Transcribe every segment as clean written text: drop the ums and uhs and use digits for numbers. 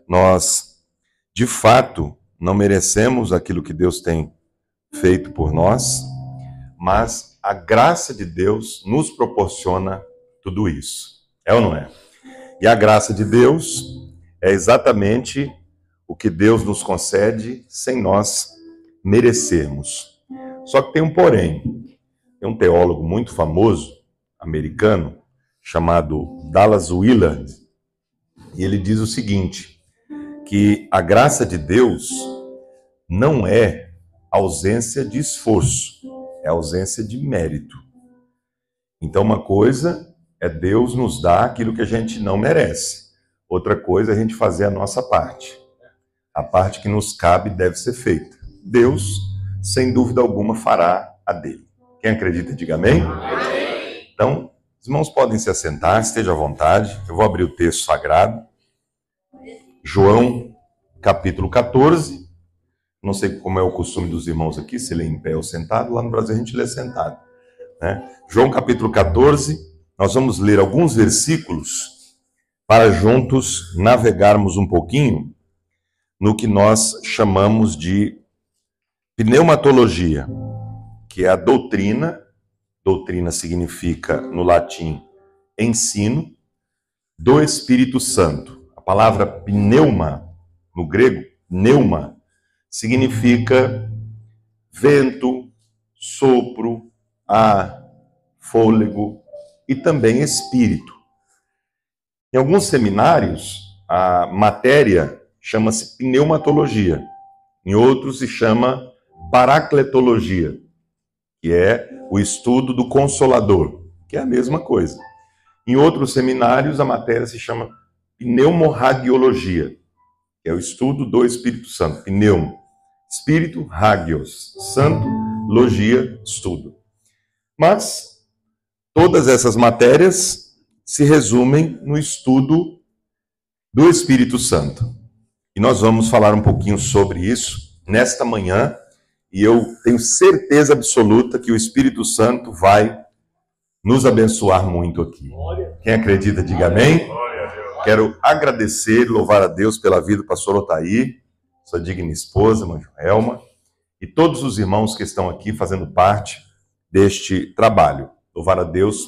Nós, de fato, não merecemos aquilo que Deus tem feito por nós, mas a graça de Deus nos proporciona tudo isso. É ou não é? E a graça de Deus é exatamente o que Deus nos concede sem nós merecermos. Só que tem um porém. Tem um teólogo muito famoso, americano, chamado Dallas Willard, e ele diz o seguinte, que a graça de Deus não é ausência de esforço, é ausência de mérito. Então, uma coisa é Deus nos dar aquilo que a gente não merece. Outra coisa é a gente fazer a nossa parte. A parte que nos cabe deve ser feita. Deus, sem dúvida alguma, fará a dele. Quem acredita, diga amém. Amém. Então, os irmãos podem se assentar, esteja à vontade. Eu vou abrir o texto sagrado. João, capítulo 14. Não sei como é o costume dos irmãos aqui, se lê em pé ou sentado. Lá no Brasil a gente lê sentado, né? João, capítulo 14. Nós vamos ler alguns versículos para juntos navegarmos um pouquinho no que nós chamamos de pneumatologia, que é a doutrina. Doutrina significa, no latim, ensino, do Espírito Santo. A palavra pneuma, no grego, pneuma, significa vento, sopro, ar, fôlego e também espírito. Em alguns seminários, a matéria chama-se pneumatologia. Em outros se chama paracletologia, que é o estudo do Consolador, que é a mesma coisa. Em outros seminários, a matéria se chama pneumorragiologia, que é o estudo do Espírito Santo. Pneum, espírito, hagios, santo, logia, estudo. Mas todas essas matérias se resumem no estudo do Espírito Santo. E nós vamos falar um pouquinho sobre isso nesta manhã, e eu tenho certeza absoluta que o Espírito Santo vai nos abençoar muito aqui. Quem acredita, diga amém. Quero agradecer e louvar a Deus pela vida do pastor Otair, sua digna esposa, irmã Joelma, e todos os irmãos que estão aqui fazendo parte deste trabalho. Louvar a Deus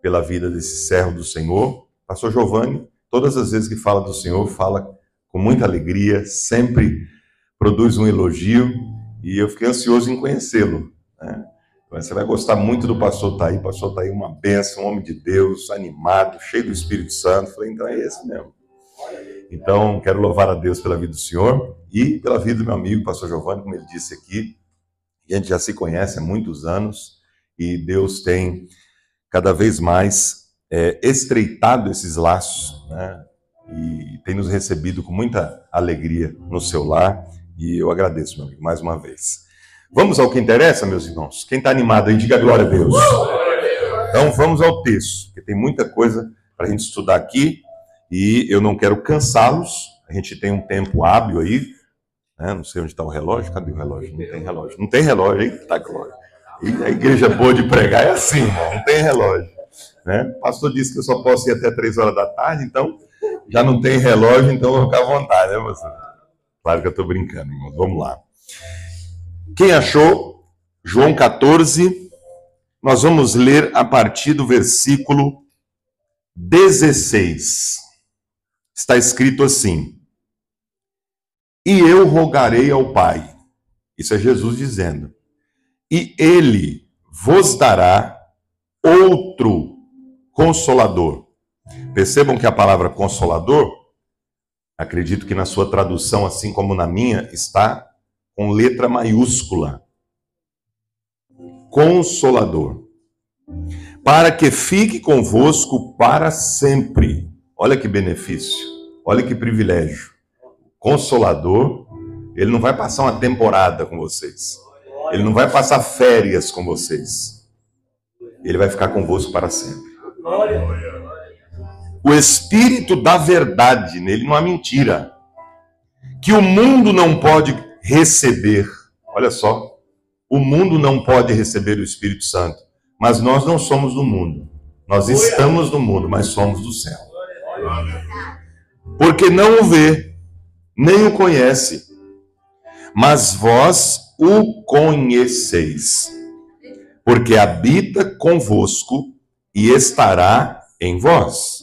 pela vida desse servo do Senhor. Pastor Giovanni, todas as vezes que fala do Senhor, fala com muita alegria, sempre produz um elogio, e eu fiquei ansioso em conhecê-lo, né? Você vai gostar muito do pastor Otair. Pastor Otair é uma bênção, um homem de Deus, animado, cheio do Espírito Santo. Falei, então é esse mesmo. Então, quero louvar a Deus pela vida do senhor e pela vida do meu amigo, pastor Giovanni, como ele disse aqui. A gente já se conhece há muitos anos e Deus tem cada vez mais estreitado esses laços, né? E tem nos recebido com muita alegria no seu lar. E eu agradeço, meu amigo, mais uma vez. Vamos ao que interessa, meus irmãos? Quem está animado aí, diga glória a Deus. Então vamos ao texto, porque tem muita coisa para a gente estudar aqui e eu não quero cansá-los. A gente tem um tempo hábil aí, né? Não sei onde está o relógio. Cadê o relógio? Não tem relógio. Não tem relógio aí? Tá, glória. E a igreja boa de pregar é assim, irmão, não tem relógio, né? O pastor disse que eu só posso ir até 3 horas da tarde, então já não tem relógio, então eu vou ficar à vontade, né, pastor? Claro que eu estou brincando, irmão. Vamos lá. Quem achou? João 14, nós vamos ler a partir do versículo 16. Está escrito assim: e eu rogarei ao Pai, isso é Jesus dizendo, e Ele vos dará outro Consolador. Percebam que a palavra Consolador, acredito que na sua tradução, assim como na minha, está com letra maiúscula. Consolador. Para que fique convosco para sempre. Olha que benefício. Olha que privilégio. Consolador, ele não vai passar uma temporada com vocês. Ele não vai passar férias com vocês. Ele vai ficar convosco para sempre. O Espírito da verdade, nele não há mentira. Que o mundo não pode receber. Olha só, o mundo não pode receber o Espírito Santo, mas nós não somos do mundo. Nós estamos no mundo, mas somos do céu. porque não o vê, nem o conhece, mas vós o conheceis, porque habita convosco e estará em vós.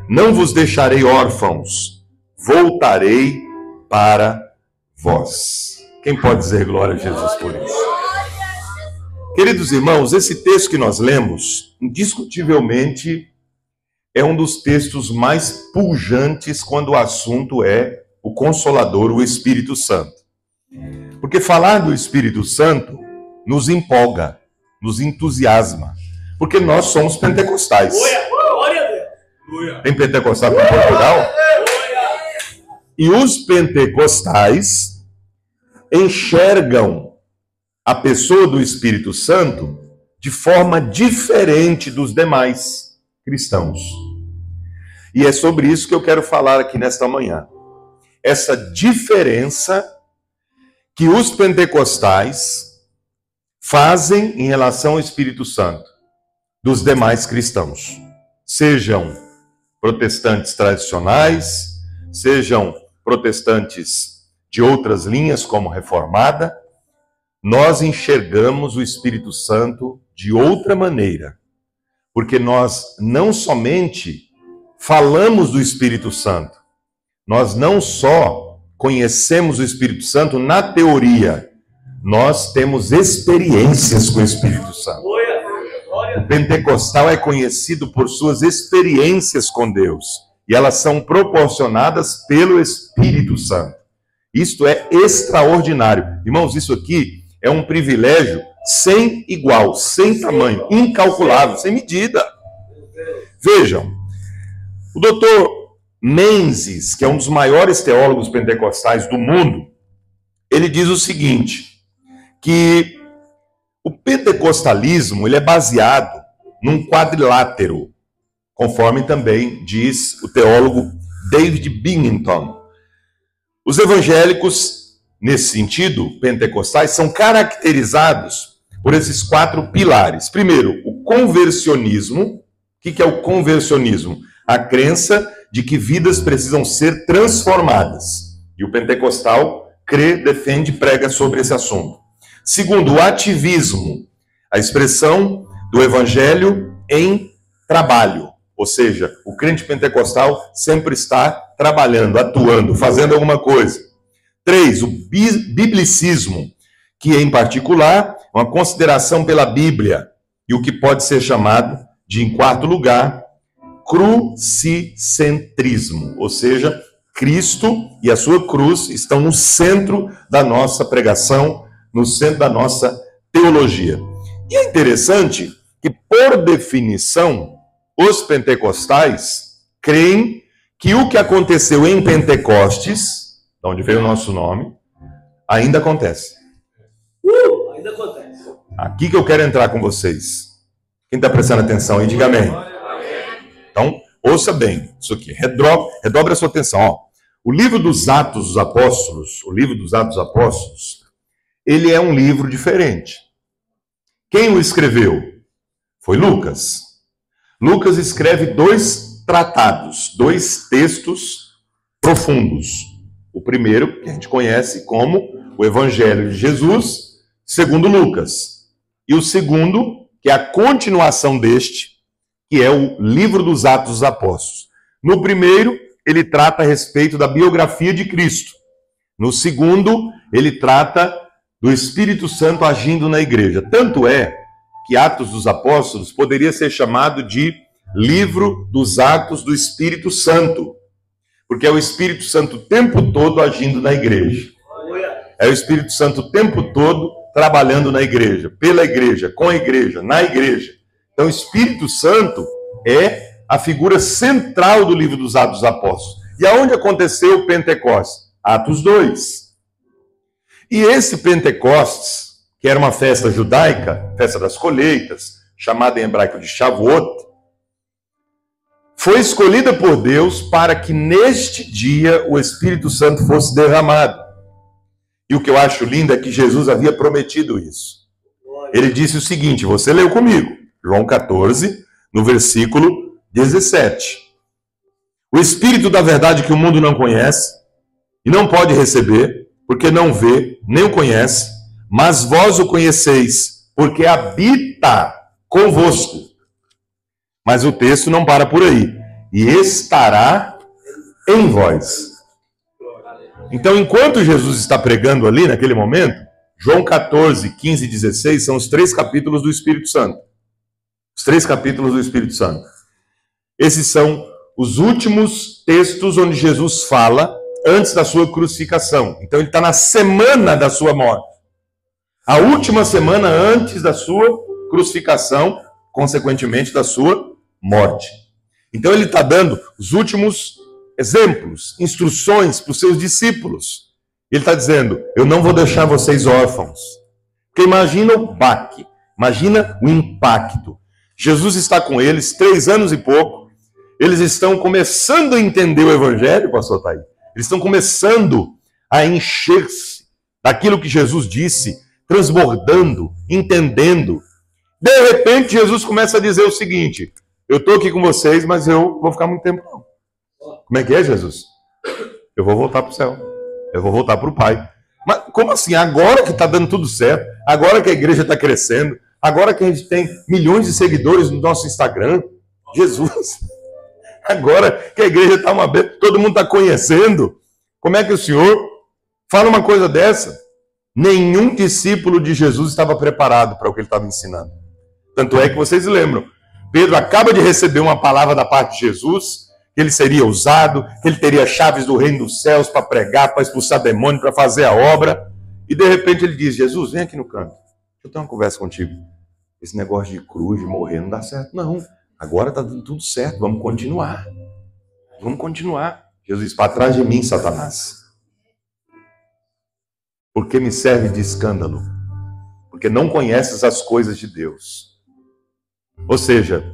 Não vos deixarei órfãos, voltarei para vós. Quem pode dizer glória a Jesus por isso? Queridos irmãos, esse texto que nós lemos, indiscutivelmente, é um dos textos mais pujantes quando o assunto é o Consolador, o Espírito Santo. Porque falar do Espírito Santo nos empolga, nos entusiasma, porque nós somos pentecostais. Tem pentecostal em Portugal? E os pentecostais enxergam a pessoa do Espírito Santo de forma diferente dos demais cristãos. E é sobre isso que eu quero falar aqui nesta manhã. Essa diferença que os pentecostais fazem em relação ao Espírito Santo dos demais cristãos. Sejam protestantes tradicionais, sejam protestantes de outras linhas, como Reformada, nós enxergamos o Espírito Santo de outra maneira. Porque nós não somente falamos do Espírito Santo, nós não só conhecemos o Espírito Santo na teoria, nós temos experiências com o Espírito Santo. O pentecostal é conhecido por suas experiências com Deus, e elas são proporcionadas pelo Espírito Santo. Isto é extraordinário. Irmãos, isso aqui é um privilégio sem igual, sem tamanho, incalculável, sem medida. Vejam, o doutor Menzies, que é um dos maiores teólogos pentecostais do mundo, ele diz o seguinte, que o pentecostalismo ele é baseado num quadrilátero, conforme também diz o teólogo David Binghamton. Os evangélicos, nesse sentido, pentecostais, são caracterizados por esses 4 pilares. Primeiro, o conversionismo. O que é o conversionismo? A crença de que vidas precisam ser transformadas. E o pentecostal crê, defende, prega sobre esse assunto. Segundo, o ativismo, a expressão do evangelho em trabalho. Ou seja, o crente pentecostal sempre está trabalhando, atuando, fazendo alguma coisa. 3, o biblicismo, que em particular, uma consideração pela Bíblia, e o que pode ser chamado de, em 4º lugar, crucicentrismo, ou seja, Cristo e a sua cruz estão no centro da nossa pregação, no centro da nossa teologia. E é interessante que, por definição, os pentecostais creem que o que aconteceu em Pentecostes, de onde veio o nosso nome, ainda acontece. Ainda acontece. Aqui que eu quero entrar com vocês. Quem está prestando atenção aí, diga amém. Então, ouça bem isso aqui. Redobre a sua atenção. Ó. O livro dos Atos dos Apóstolos, ele é um livro diferente. Quem o escreveu? Foi Lucas. Lucas escreve 2 tratados, 2 textos profundos. O primeiro, que a gente conhece como o Evangelho de Jesus, segundo Lucas. E o segundo, que é a continuação deste, que é o livro dos Atos dos Apóstolos. No primeiro, ele trata a respeito da biografia de Cristo. No segundo, ele trata do Espírito Santo agindo na igreja. Tanto é que Atos dos Apóstolos poderia ser chamado de livro dos Atos do Espírito Santo, porque é o Espírito Santo o tempo todo agindo na igreja. É o Espírito Santo o tempo todo trabalhando na igreja, pela igreja, com a igreja, na igreja. Então, o Espírito Santo é a figura central do livro dos Atos dos Apóstolos. E aonde aconteceu o Pentecostes? Atos 2. E esse Pentecostes, que era uma festa judaica, festa das colheitas, chamada em hebraico de Shavuot, foi escolhida por Deus para que neste dia o Espírito Santo fosse derramado. E o que eu acho lindo é que Jesus havia prometido isso. Ele disse o seguinte, você leu comigo, João 14, no versículo 17. O Espírito da verdade que o mundo não conhece e não pode receber, porque não vê, nem o conhece, mas vós o conheceis, porque habita convosco. Mas o texto não para por aí. E estará em vós. Então, enquanto Jesus está pregando ali, naquele momento, João 14, 15 e 16 são os 3 capítulos do Espírito Santo. Os 3 capítulos do Espírito Santo. Esses são os últimos textos onde Jesus fala antes da sua crucificação. Então, ele está na semana da sua morte. A última semana antes da sua crucificação, consequentemente da sua morte. Então, ele está dando os últimos exemplos, instruções para os seus discípulos. Ele está dizendo, eu não vou deixar vocês órfãos. Porque imagina o baque, imagina o impacto. Jesus está com eles 3 anos e pouco, eles estão começando a entender o Evangelho, pastor Thaí. Eles estão começando a encher-se daquilo que Jesus disse, transbordando, entendendo. De repente, Jesus começa a dizer o seguinte, eu estou aqui com vocês, mas eu vou ficar muito tempo não. Como é que é, Jesus? Eu vou voltar para o céu. Eu vou voltar para o Pai. Mas como assim? Agora que está dando tudo certo, agora que a igreja está crescendo, agora que a gente tem milhões de seguidores no nosso Instagram, Jesus, agora que a igreja está uma vez, todo mundo está conhecendo, como é que o Senhor fala uma coisa dessa? Nenhum discípulo de Jesus estava preparado para o que ele estava ensinando. Tanto é que vocês lembram, Pedro acaba de receber uma palavra da parte de Jesus, que ele seria usado, que ele teria chaves do reino dos céus para pregar, para expulsar demônio, para fazer a obra. E de repente ele diz, Jesus, vem aqui no canto. Deixa eu ter uma conversa contigo. Esse negócio de cruz, de morrer, não dá certo. Não, agora está dando tudo certo, vamos continuar. Vamos continuar. Jesus diz, para trás de mim, Satanás. Porque me serve de escândalo. Porque não conheces as coisas de Deus. Ou seja,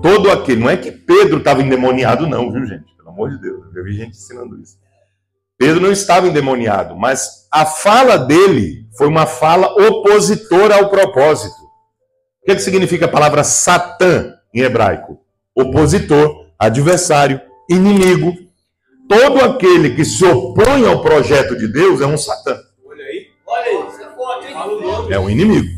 todo aquele, não é que Pedro estava endemoniado não, viu gente? Pelo amor de Deus, eu vi gente ensinando isso. Pedro não estava endemoniado, mas a fala dele foi uma fala opositora ao propósito. O que significa a palavra Satã em hebraico? Opositor, adversário, inimigo. Todo aquele que se opõe ao projeto de Deus é um Satã. Olha aí, isso é forte, hein? É um inimigo.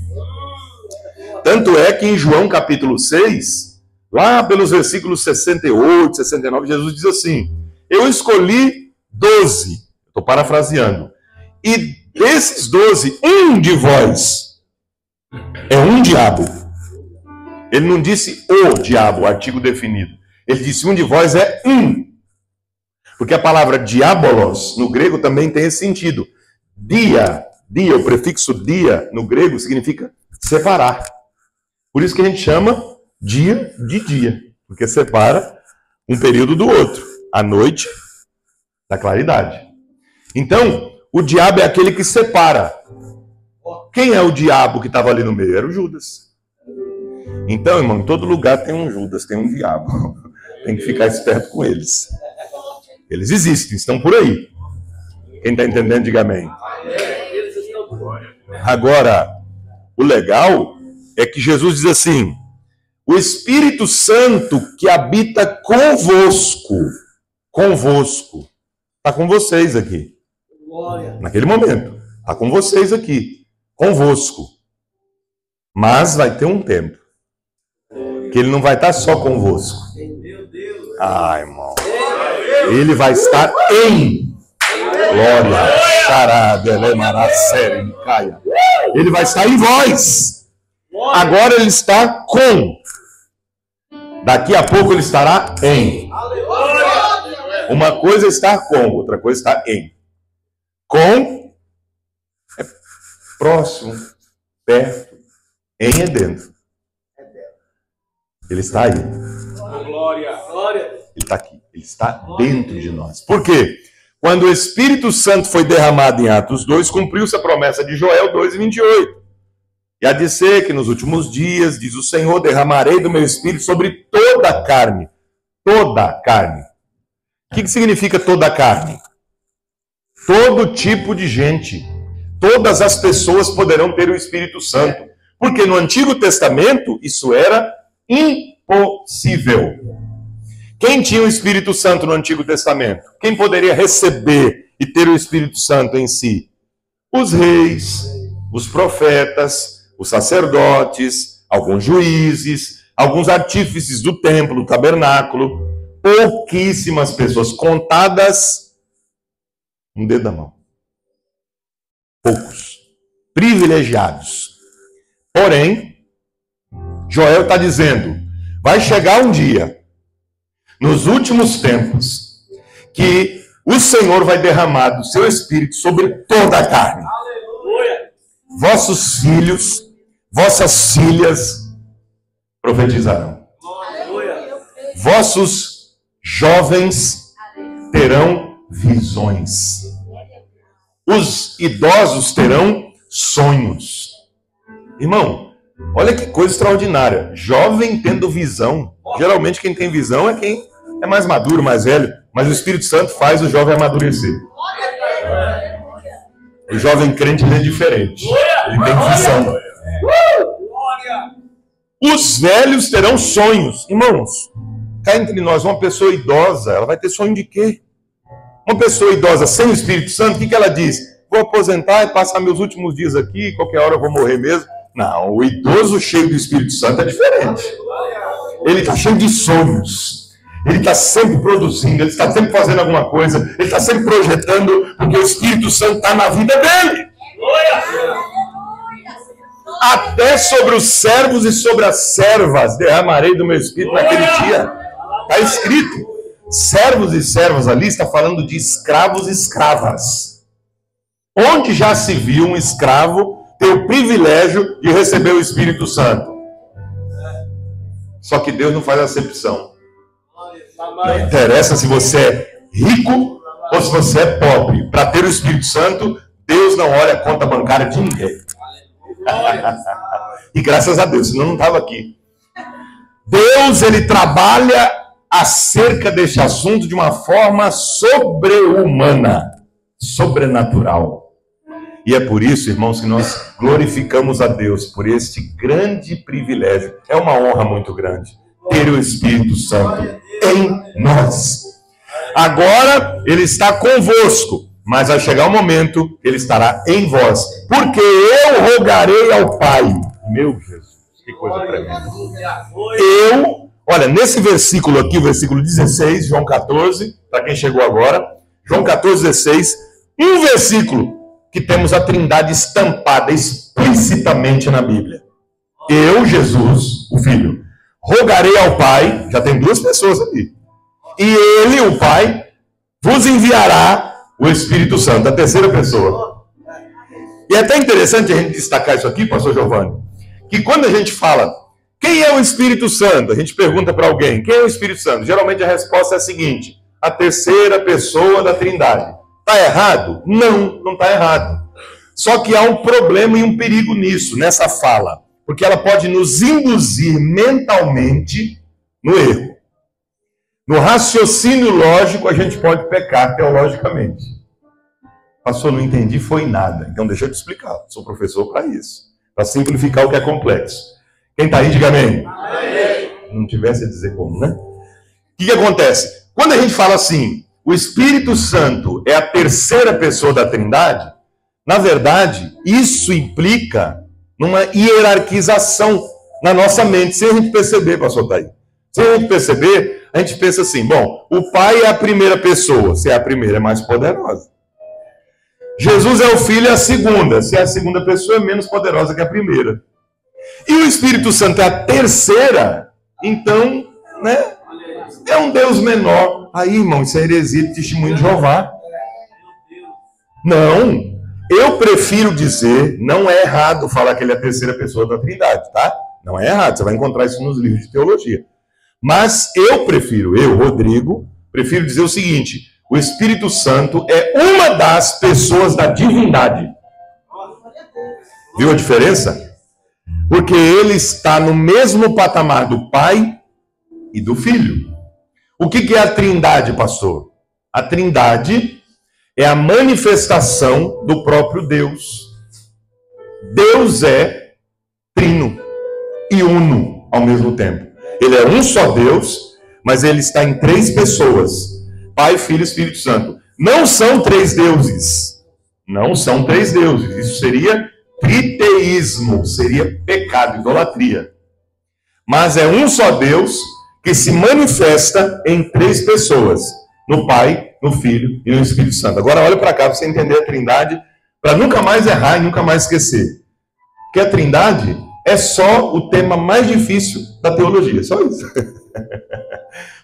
Tanto é que em João capítulo 6, lá pelos versículos 68, 69, Jesus diz assim, eu escolhi 12, estou parafraseando, e desses 12, um de vós é um diabo. Ele não disse o diabo, artigo definido. Ele disse um de vós é um. Porque a palavra diabolos, no grego, também tem esse sentido. Dia, o prefixo dia, no grego, significa separar. Por isso que a gente chama dia de dia, porque separa um período do outro, a noite da claridade. Então, o diabo é aquele que separa. Quem é o diabo que estava ali no meio? Era o Judas. Então, irmão, em todo lugar tem um Judas, tem um diabo. Tem que ficar esperto com eles. Eles existem, estão por aí. Quem está entendendo, diga amém. Agora, o legal é que Jesus diz assim, o Espírito Santo que habita convosco, está com vocês aqui. Naquele momento, está com vocês aqui, convosco. Mas vai ter um tempo que ele não vai estar só convosco. Ah, irmão. Ele vai estar em glória, charada, elemará, sério, caia. Ele vai estar em vós. Agora ele está com. Daqui a pouco ele estará em. Uma coisa é estar com, outra coisa é estar em. Com é próximo, perto, em é dentro. Ele está aí. Ele está aqui. Ele está dentro de nós. Por quê? Quando o Espírito Santo foi derramado em Atos 2, cumpriu-se a promessa de Joel 2:28. E há de ser que nos últimos dias, diz o Senhor, derramarei do meu Espírito sobre toda a carne. Toda a carne. O que significa toda a carne? Todo tipo de gente. Todas as pessoas poderão ter o Espírito Santo. Porque no Antigo Testamento isso era impossível. Quem tinha o Espírito Santo no Antigo Testamento? Quem poderia receber e ter o Espírito Santo em si? Os reis, os profetas, os sacerdotes, alguns juízes, alguns artífices do templo, do tabernáculo. Pouquíssimas pessoas, contadas um dedo da mão. Poucos. Privilegiados. Porém, Joel está dizendo, vai chegar um dia, nos últimos tempos, que o Senhor vai derramar do seu Espírito sobre toda a carne. Aleluia. Vossos filhos, vossas filhas profetizarão. Aleluia. Vossos jovens terão visões. Os idosos terão sonhos. Irmão, olha que coisa extraordinária. Jovem tendo visão. Geralmente quem tem visão é quem é mais maduro, mais velho. Mas o Espírito Santo faz o jovem amadurecer. O jovem crente é diferente. Ele tem visão. Os velhos terão sonhos. Irmãos, cá entre nós, uma pessoa idosa, ela vai ter sonho de quê? Uma pessoa idosa sem o Espírito Santo, o que ela diz? Vou aposentar e passar meus últimos dias aqui, qualquer hora eu vou morrer mesmo. Não, o idoso cheio do Espírito Santo é diferente. Ele está cheio de sonhos. Ele está sempre produzindo, ele está sempre fazendo alguma coisa, ele está sempre projetando, porque o Espírito Santo está na vida dele. Até sobre os servos e sobre as servas derramarei do meu Espírito naquele dia. Está escrito. Servos e servas ali está falando de escravos e escravas. Onde já se viu um escravo ter o privilégio de receber o Espírito Santo? Só que Deus não faz acepção. Não interessa se você é rico ou se você é pobre. Para ter o Espírito Santo, Deus não olha a conta bancária de ninguém. E graças a Deus, senão não estava aqui. Deus, ele trabalha acerca deste assunto de uma forma sobre-humana, sobrenatural. E é por isso, irmãos, que nós glorificamos a Deus por este grande privilégio. É uma honra muito grande ter o Espírito Santo em nós. Agora, ele está convosco, mas vai chegar um momento que ele estará em vós. Porque eu rogarei ao Pai. Meu Jesus, que coisa tremenda. Olha, nesse versículo aqui, o versículo 16, João 14, para quem chegou agora, João 14, 16, um versículo que temos a Trindade estampada explicitamente na Bíblia. Eu, Jesus, o Filho, rogarei ao Pai, já tem duas pessoas ali, e Ele, o Pai, vos enviará o Espírito Santo, a terceira pessoa. E é até interessante a gente destacar isso aqui, pastor Giovanni, que quando a gente fala, quem é o Espírito Santo? A gente pergunta para alguém, quem é o Espírito Santo? Geralmente a resposta é a seguinte, a terceira pessoa da Trindade. Está errado? Não, não está errado. Só que há um problema e um perigo nisso, nessa fala. Porque ela pode nos induzir mentalmente no erro. No raciocínio lógico, a gente pode pecar teologicamente. Pastor, não entendi, foi nada. Então deixa eu te explicar. Sou professor para isso. Para simplificar o que é complexo. Quem está aí, diga amém. Amém. Não tivesse a dizer como, né? O que acontece? Quando a gente fala assim, o Espírito Santo é a terceira pessoa da Trindade, na verdade, isso implica numa hierarquização na nossa mente, sem a gente perceber, pastor Daí. Sem a gente perceber, a gente pensa assim, bom, o Pai é a primeira pessoa, se é a primeira é mais poderosa. Jesus é o Filho, é a segunda, se é a segunda pessoa é menos poderosa que a primeira. E o Espírito Santo é a terceira, então, né, é um Deus menor. Aí, irmão, isso é heresia de testemunho de Jeová. Não, eu prefiro dizer, não é errado falar que ele é a terceira pessoa da Trindade, tá? Não é errado, você vai encontrar isso nos livros de teologia. Mas eu, Rodrigo, prefiro dizer o seguinte, o Espírito Santo é uma das pessoas da divindade. Viu a diferença? Porque ele está no mesmo patamar do Pai e do Filho. O que é a Trindade, pastor? A Trindade é a manifestação do próprio Deus. Deus é trino e uno ao mesmo tempo. Ele é um só Deus, mas ele está em 3 pessoas: Pai, Filho e Espírito Santo. Não são 3 deuses. Não são 3 deuses. Isso seria triteísmo, seria pecado, idolatria. Mas é um só Deus que se manifesta em 3 pessoas: no Pai, no Filho e no Espírito Santo. Agora olha para cá para você entender a Trindade, para nunca mais errar e nunca mais esquecer. Porque a Trindade é só o tema mais difícil da teologia, só isso.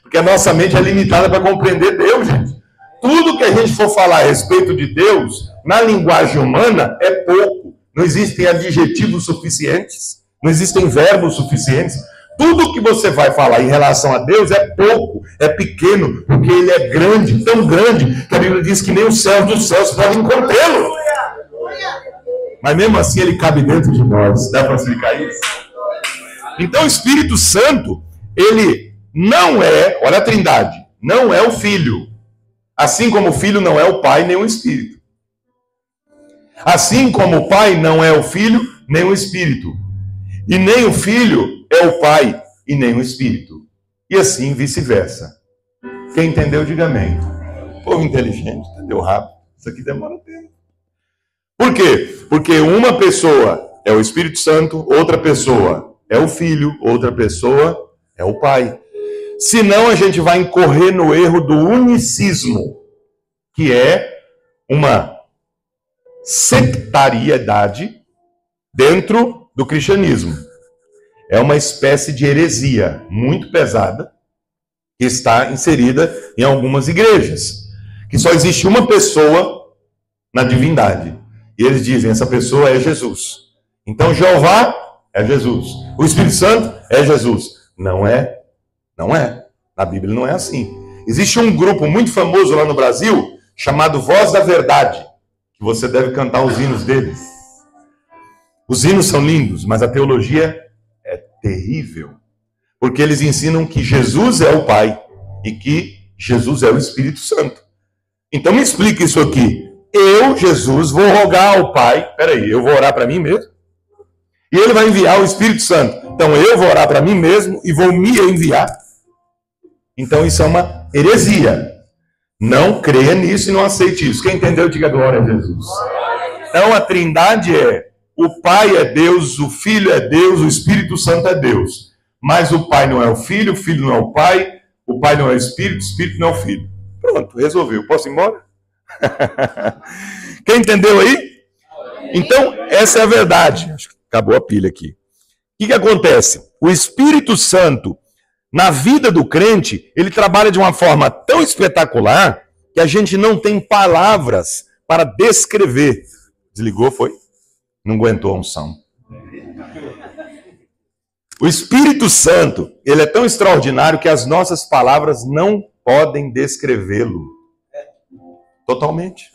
Porque a nossa mente é limitada para compreender Deus, gente. Tudo que a gente for falar a respeito de Deus, na linguagem humana, é pouco. Não existem adjetivos suficientes, não existem verbos suficientes. Tudo que você vai falar em relação a Deus é pouco, é pequeno, porque ele é grande, tão grande, que a Bíblia diz que nem os céus dos céus podem contê-lo. Mas mesmo assim ele cabe dentro de nós. Dá para explicar isso? Então o Espírito Santo, ele não é, olha a Trindade, não é o Filho. Assim como o Filho não é o Pai nem o Espírito. Assim como o Pai não é o Filho nem o Espírito. E nem o Filho é o Pai e nem o Espírito. E assim vice-versa. Quem entendeu, diga amém. Povo inteligente, entendeu rápido. Isso aqui demora tempo. Por quê? Porque uma pessoa é o Espírito Santo, outra pessoa é o Filho, outra pessoa é o Pai. Senão a gente vai incorrer no erro do unicismo, que é uma sectariedade dentro do cristianismo. É uma espécie de heresia muito pesada que está inserida em algumas igrejas. Que só existe uma pessoa na divindade. E eles dizem, essa pessoa é Jesus. Então Jeová é Jesus. O Espírito Santo é Jesus. Não é. Não é. Na Bíblia não é assim. Existe um grupo muito famoso lá no Brasil, chamado Voz da Verdade, que você deve cantar os hinos deles. Os hinos são lindos, mas a teologia é terrível. Porque eles ensinam que Jesus é o Pai e que Jesus é o Espírito Santo. Então me explica isso aqui. Eu, Jesus, vou rogar ao Pai. Peraí, eu vou orar para mim mesmo? E ele vai enviar o Espírito Santo. Então eu vou orar para mim mesmo e vou me enviar. Então isso é uma heresia. Não creia nisso e não aceite isso. Quem entendeu, diga glória a Jesus. Então a Trindade é: o Pai é Deus, o Filho é Deus, o Espírito Santo é Deus. Mas o Pai não é o Filho não é o Pai não é o Espírito não é o Filho. Pronto, resolveu. Posso ir embora? Quem entendeu aí? Então, essa é a verdade. Acho que acabou a pilha aqui. O que acontece? O Espírito Santo, na vida do crente, ele trabalha de uma forma tão espetacular que a gente não tem palavras para descrever. Desligou, foi? Não aguentou a unção. O Espírito Santo, ele é tão extraordinário que as nossas palavras não podem descrevê-lo. Totalmente.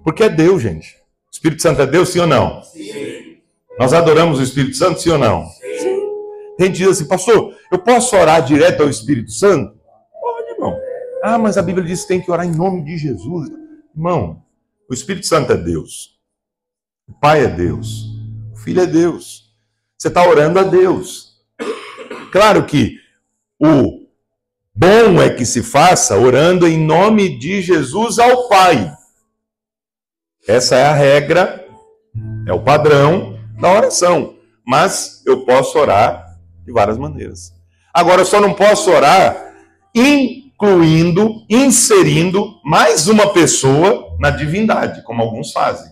Porque é Deus, gente. O Espírito Santo é Deus, sim ou não? Sim. Nós adoramos o Espírito Santo, sim ou não? Sim. A gente diz assim, pastor, eu posso orar direto ao Espírito Santo? Pode, irmão. Ah, mas a Bíblia diz que tem que orar em nome de Jesus. Irmão, o Espírito Santo é Deus. O Pai é Deus. O Filho é Deus. Você está orando a Deus. Claro que o bom é que se faça orando em nome de Jesus ao Pai. Essa é a regra, é o padrão da oração. Mas eu posso orar de várias maneiras. Agora, eu só não posso orar inserindo mais uma pessoa na divindade, como alguns fazem.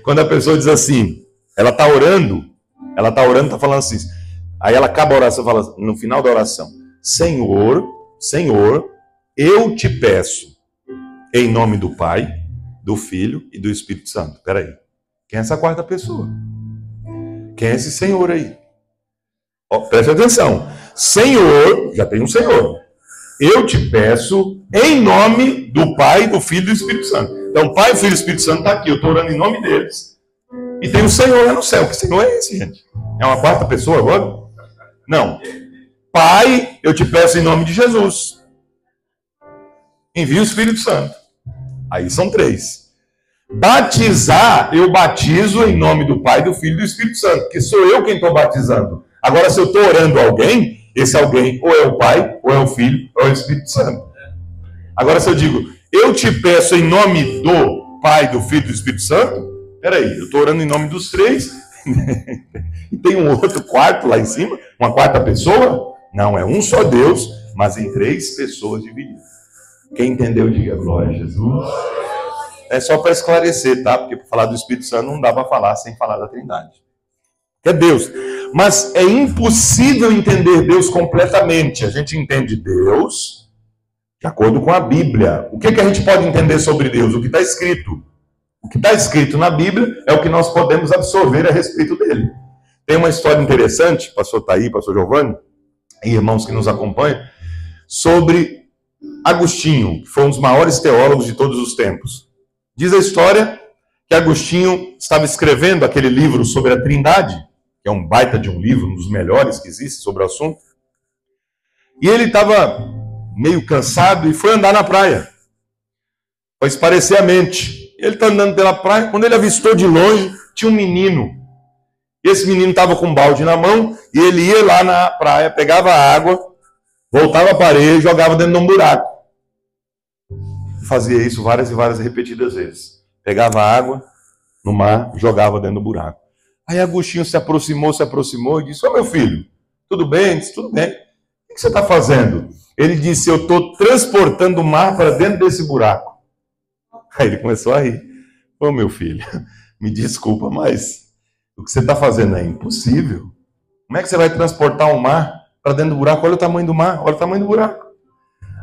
Quando a pessoa diz assim, ela está orando, está falando assim, aí ela acaba a oração, fala no final da oração, Senhor, eu te peço, em nome do Pai, do Filho e do Espírito Santo. Peraí, quem é essa quarta pessoa? Quem é esse Senhor aí? Preste atenção, Senhor, já tem um Senhor, eu te peço em nome do Pai, do Filho e do Espírito Santo. Então, Pai, Filho e Espírito Santo está aqui, eu estou orando em nome deles. E tem o Senhor lá no céu. Que Senhor é esse, gente? É uma quarta pessoa agora? Não. Pai, eu te peço em nome de Jesus. Envia o Espírito Santo. Aí são 3. Batizar, eu batizo em nome do Pai, do Filho e do Espírito Santo. Porque sou eu quem estou batizando. Agora, se eu estou orando alguém, esse alguém ou é o Pai, ou é o Filho, ou é o Espírito Santo. Agora, se eu digo, eu te peço em nome do Pai, do Filho e do Espírito Santo, peraí, eu estou orando em nome dos três, e tem um outro quarto lá em cima, uma quarta pessoa? Não, é um só Deus, mas em três pessoas divididas. Quem entendeu, diga glória a Jesus. É só para esclarecer, tá? Porque para falar do Espírito Santo não dá para falar sem falar da Trindade. É Deus. Mas é impossível entender Deus completamente. A gente entende Deus de acordo com a Bíblia. O que a gente pode entender sobre Deus? O que está escrito. O que está escrito na Bíblia é o que nós podemos absorver a respeito dele. Tem uma história interessante, pastor Thaí, pastor Giovanni, e irmãos que nos acompanham, sobre Agostinho, que foi um dos maiores teólogos de todos os tempos. Diz a história que Agostinho estava escrevendo aquele livro sobre a Trindade, que é um baita de um livro, um dos melhores que existe sobre o assunto. E ele estava meio cansado e foi andar na praia, para espairecer a mente. Ele está andando pela praia, quando ele avistou de longe, tinha um menino. E esse menino estava com um balde na mão, e ele ia lá na praia, pegava a água, voltava para a areia e jogava dentro de um buraco. Fazia isso várias e várias repetidas vezes. Pegava água no mar e jogava dentro do buraco. Aí Agostinho se aproximou e disse, ô meu filho, tudo bem? Ele disse, tudo bem. O que você está fazendo? Ele disse, eu estou transportando o mar para dentro desse buraco. Aí ele começou a rir. Ô meu filho, me desculpa, mas o que você está fazendo é impossível. Como é que você vai transportar o mar para dentro do buraco? Olha o tamanho do mar, olha o tamanho do buraco.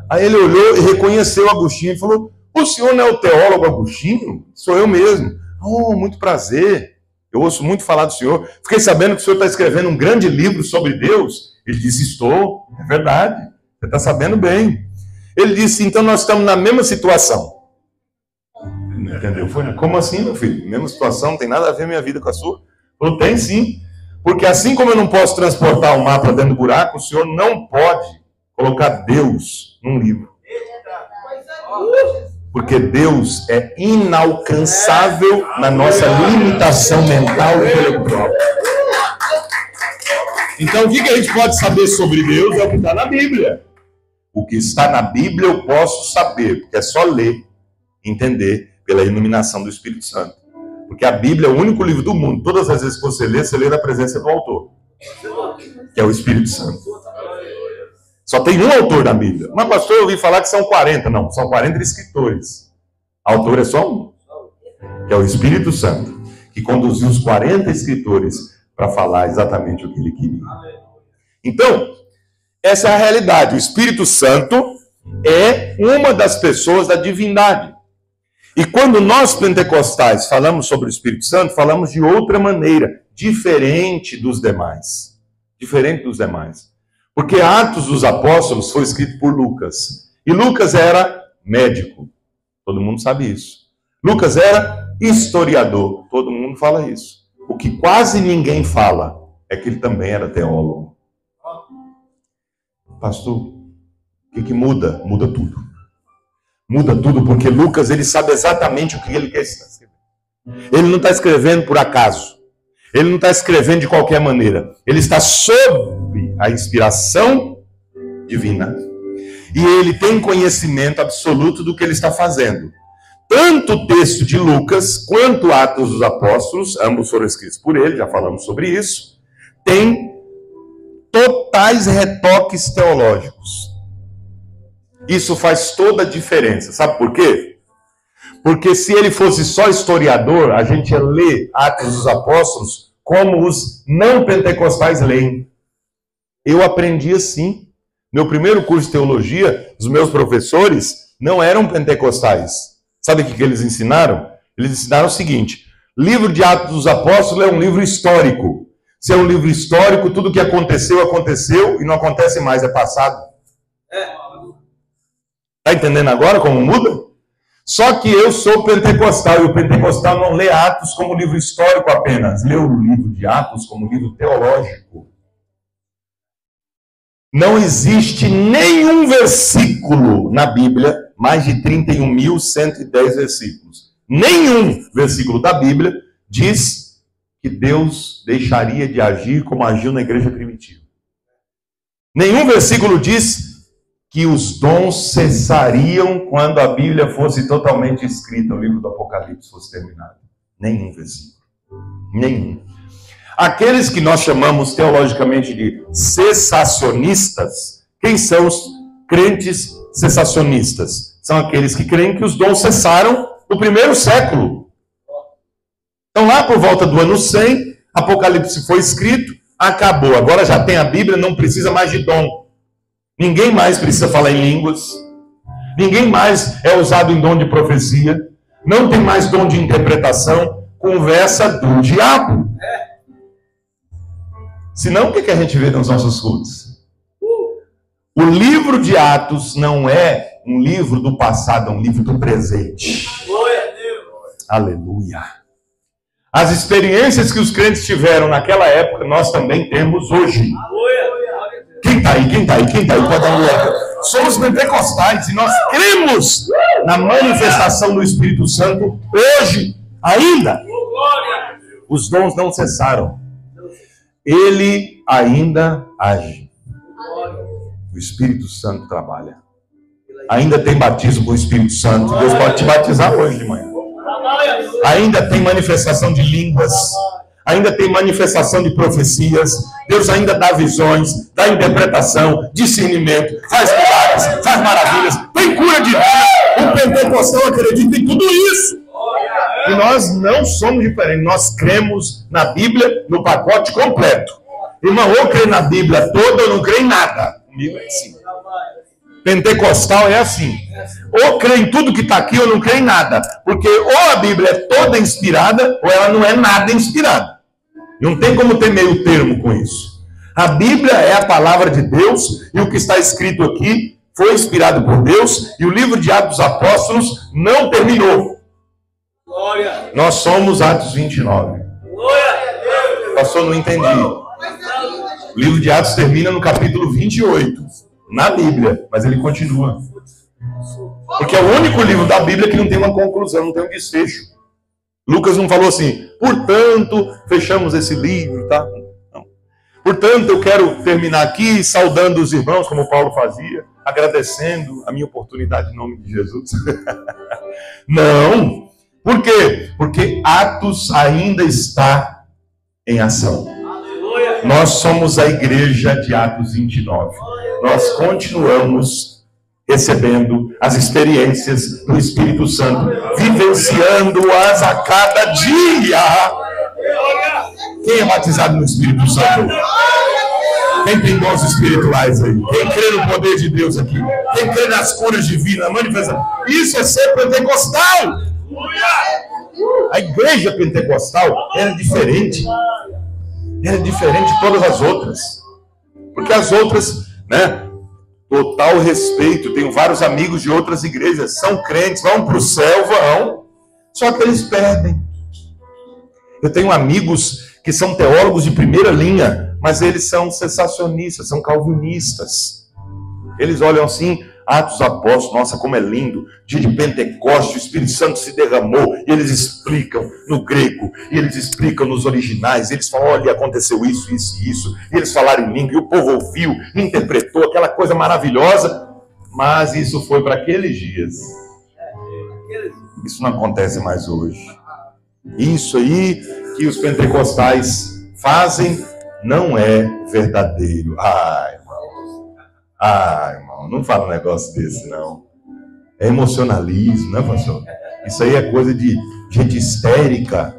Aí ele olhou e reconheceu Agostinho e falou, o senhor não é o teólogo Agostinho? Sou eu mesmo. Oh, muito prazer. Eu ouço muito falar do senhor. Fiquei sabendo que o senhor está escrevendo um grande livro sobre Deus. Ele disse, estou. É verdade. Você está sabendo bem. Ele disse, então nós estamos na mesma situação. Entendeu? Foi, como assim, meu filho? Mesma situação, não tem nada a ver minha vida com a sua? Falou, tem sim. Porque assim como eu não posso transportar o mar para dentro do buraco, o senhor não pode colocar Deus num livro. Porque Deus é inalcançável na nossa limitação mental e intelectual. Então, o que a gente pode saber sobre Deus é o que está na Bíblia. O que está na Bíblia eu posso saber, porque é só ler, entender, pela iluminação do Espírito Santo. Porque a Bíblia é o único livro do mundo. Todas as vezes que você lê na presença do autor, que é o Espírito Santo. Só tem um autor da Bíblia. Mas, pastor, eu ouvi falar que são 40. Não, são 40 escritores. Autor é só um, que é o Espírito Santo, que conduziu os 40 escritores para falar exatamente o que ele queria. Então, essa é a realidade. O Espírito Santo é uma das pessoas da divindade. E quando nós pentecostais falamos sobre o Espírito Santo, falamos de outra maneira, diferente dos demais. Diferente dos demais. Porque Atos dos Apóstolos foi escrito por Lucas. E Lucas era médico. Todo mundo sabe isso. Lucas era historiador. Todo mundo fala isso. O que quase ninguém fala é que ele também era teólogo. Pastor, o que muda? Muda tudo. Muda tudo porque Lucas ele sabe exatamente o que ele quer escrever. Ele não está escrevendo por acaso. Ele não está escrevendo de qualquer maneira. Ele está sob a inspiração divina. E ele tem conhecimento absoluto do que ele está fazendo. Tanto o texto de Lucas quanto Atos dos Apóstolos, ambos foram escritos por ele, já falamos sobre isso, tem totais retoques teológicos. Isso faz toda a diferença. Sabe por quê? Porque se ele fosse só historiador, a gente ia ler Atos dos Apóstolos como os não pentecostais leem. Eu aprendi assim. Meu primeiro curso de teologia, os meus professores não eram pentecostais. Sabe o que eles ensinaram? Eles ensinaram o seguinte: livro de Atos dos Apóstolos é um livro histórico. Se é um livro histórico, tudo que aconteceu, aconteceu e não acontece mais, é passado. Está entendendo agora como muda? Só que eu sou pentecostal, e o pentecostal não lê Atos como livro histórico apenas, lê o livro de Atos como livro teológico. Não existe nenhum versículo na Bíblia, mais de 31.110 versículos. Nenhum versículo da Bíblia diz que Deus deixaria de agir como agiu na igreja primitiva. Nenhum versículo diz que os dons cessariam quando a Bíblia fosse totalmente escrita, o livro do Apocalipse fosse terminado. Nenhum versículo. Nenhum. Aqueles que nós chamamos teologicamente de cessacionistas, quem são os crentes cessacionistas? São aqueles que creem que os dons cessaram no primeiro século. Então lá por volta do ano 100, Apocalipse foi escrito, acabou. Agora já tem a Bíblia, não precisa mais de dom. Ninguém mais precisa falar em línguas. Ninguém mais é usado em dom de profecia. Não tem mais dom de interpretação. Conversa do diabo. Senão, o que a gente vê nos nossos cultos? O livro de Atos não é um livro do passado, é um livro do presente. Aleluia. As experiências que os crentes tiveram naquela época, nós também temos hoje. Quem está aí? Quem está aí? Quem está aí? Pode dar um glória. Somos pentecostais e nós cremos na manifestação do Espírito Santo hoje, ainda. Os dons não cessaram. Ele ainda age. O Espírito Santo trabalha. Ainda tem batismo com o Espírito Santo. Deus pode te batizar hoje de manhã. Ainda tem manifestação de línguas. Ainda tem manifestação de profecias. Deus ainda dá visões, dá interpretação, discernimento, faz milagres, faz maravilhas, tem cura de vida. O pentecostal acredita em tudo isso. E nós não somos diferentes. Nós cremos na Bíblia no pacote completo. Irmão, ou crê na Bíblia toda ou não crê em nada. Comigo é assim. Pentecostal é assim. Ou crê em tudo que está aqui ou não crê em nada. Porque ou a Bíblia é toda inspirada ou ela não é nada inspirada. Não tem como ter meio termo com isso. A Bíblia é a palavra de Deus e o que está escrito aqui foi inspirado por Deus e o livro de Atos dos Apóstolos não terminou. Glória. Nós somos Atos 29. Pastor, não entendi. O livro de Atos termina no capítulo 28, na Bíblia, mas ele continua. Porque é o único livro da Bíblia que não tem uma conclusão, não tem um desfecho. Lucas não falou assim, portanto, fechamos esse livro, tá? Não. Portanto, eu quero terminar aqui saudando os irmãos, como Paulo fazia, agradecendo a minha oportunidade em nome de Jesus. Não. Por quê? Porque Atos ainda está em ação. Nós somos a igreja de Atos 29. Nós continuamos recebendo as experiências do Espírito Santo, vivenciando-as a cada dia. Quem é batizado no Espírito Santo? Quem tem dons espirituais aí? Quem crê no poder de Deus aqui? Quem crê nas curas divinas, manifestação? Isso é ser pentecostal. A igreja pentecostal era diferente. Era diferente de todas as outras. Porque as outras, né? Total respeito, tenho vários amigos de outras igrejas, são crentes, vão para o céu, vão, só que eles perdem. Eu tenho amigos que são teólogos de primeira linha, mas eles são cessacionistas, são calvinistas. Eles olham assim, Atos dos Apóstolos, nossa, como é lindo, dia de Pentecostes, o Espírito Santo se derramou, e eles explicam no grego, e eles explicam nos originais, eles falam, olha, aconteceu isso, isso e isso, e eles falaram em língua, e o povo ouviu, interpretou, aquela coisa maravilhosa, mas isso foi para aqueles dias. Isso não acontece mais hoje. Isso aí que os pentecostais fazem não é verdadeiro. Irmão, não fala um negócio desse, não. É emocionalismo, né, pastor? Isso aí é coisa de gente histérica.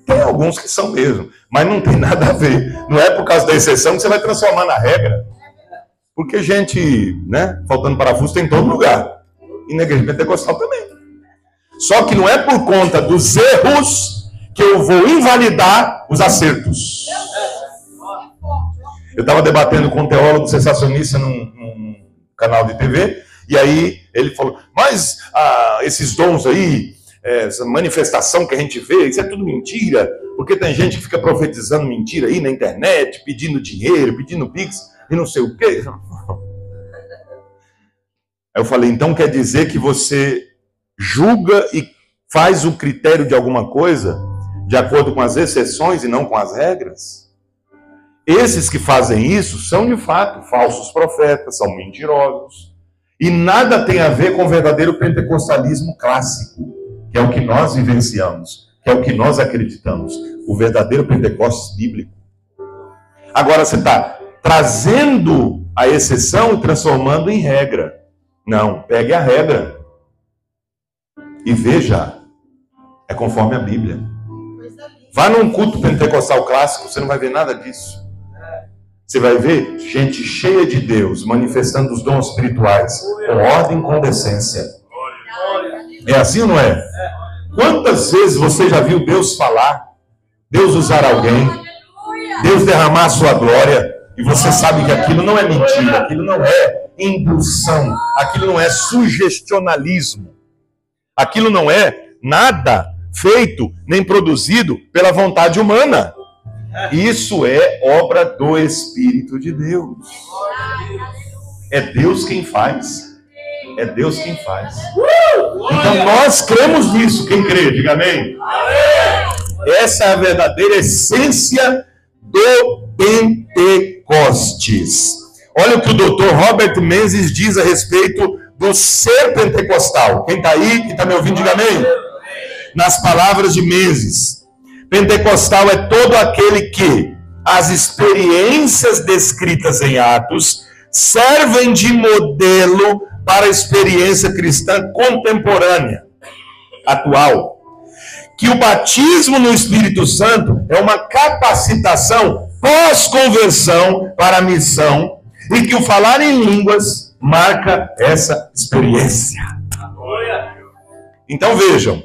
Tem alguns que são mesmo, mas não tem nada a ver. Não é por causa da exceção que você vai transformar na regra. Porque gente, né, faltando parafuso tem em todo lugar. E na igreja pentecostal também. Só que não é por conta dos erros que eu vou invalidar os acertos. Eu estava debatendo com um teólogo sensacionista num canal de TV, e aí ele falou, mas esses dons aí, essa manifestação que a gente vê, isso é tudo mentira, porque tem gente que fica profetizando mentira aí na internet, pedindo dinheiro, pedindo pix, e não sei o quê. Aí eu falei, então quer dizer que você julga e faz o critério de alguma coisa de acordo com as exceções e não com as regras? Esses que fazem isso são de fato falsos profetas, são mentirosos. E nada tem a ver com o verdadeiro pentecostalismo clássico, que é o que nós vivenciamos, que é o que nós acreditamos, o verdadeiro Pentecostes bíblico. Agora você está trazendo a exceção e transformando em regra. Não, pegue a regra e veja, é conforme a Bíblia. Vá num culto pentecostal clássico, você não vai ver nada disso. Você vai ver gente cheia de Deus, manifestando os dons espirituais, com ordem e com decência. É assim ou não é? Quantas vezes você já viu Deus falar, Deus usar alguém, Deus derramar a sua glória, e você sabe que aquilo não é mentira, aquilo não é indução, aquilo não é sugestionalismo, aquilo não é nada feito nem produzido pela vontade humana. Isso é obra do Espírito de Deus. É Deus quem faz. É Deus quem faz. Então nós cremos nisso. Quem crê, diga amém. Essa é a verdadeira essência do Pentecostes. Olha o que o Dr. Robert Menzies diz a respeito do ser pentecostal. Quem está aí, quem está me ouvindo, diga amém. Nas palavras de Menzies, pentecostal é todo aquele que as experiências descritas em Atos servem de modelo para a experiência cristã contemporânea, atual. Que o batismo no Espírito Santo é uma capacitação pós-conversão para a missão e que o falar em línguas marca essa experiência. Então vejam,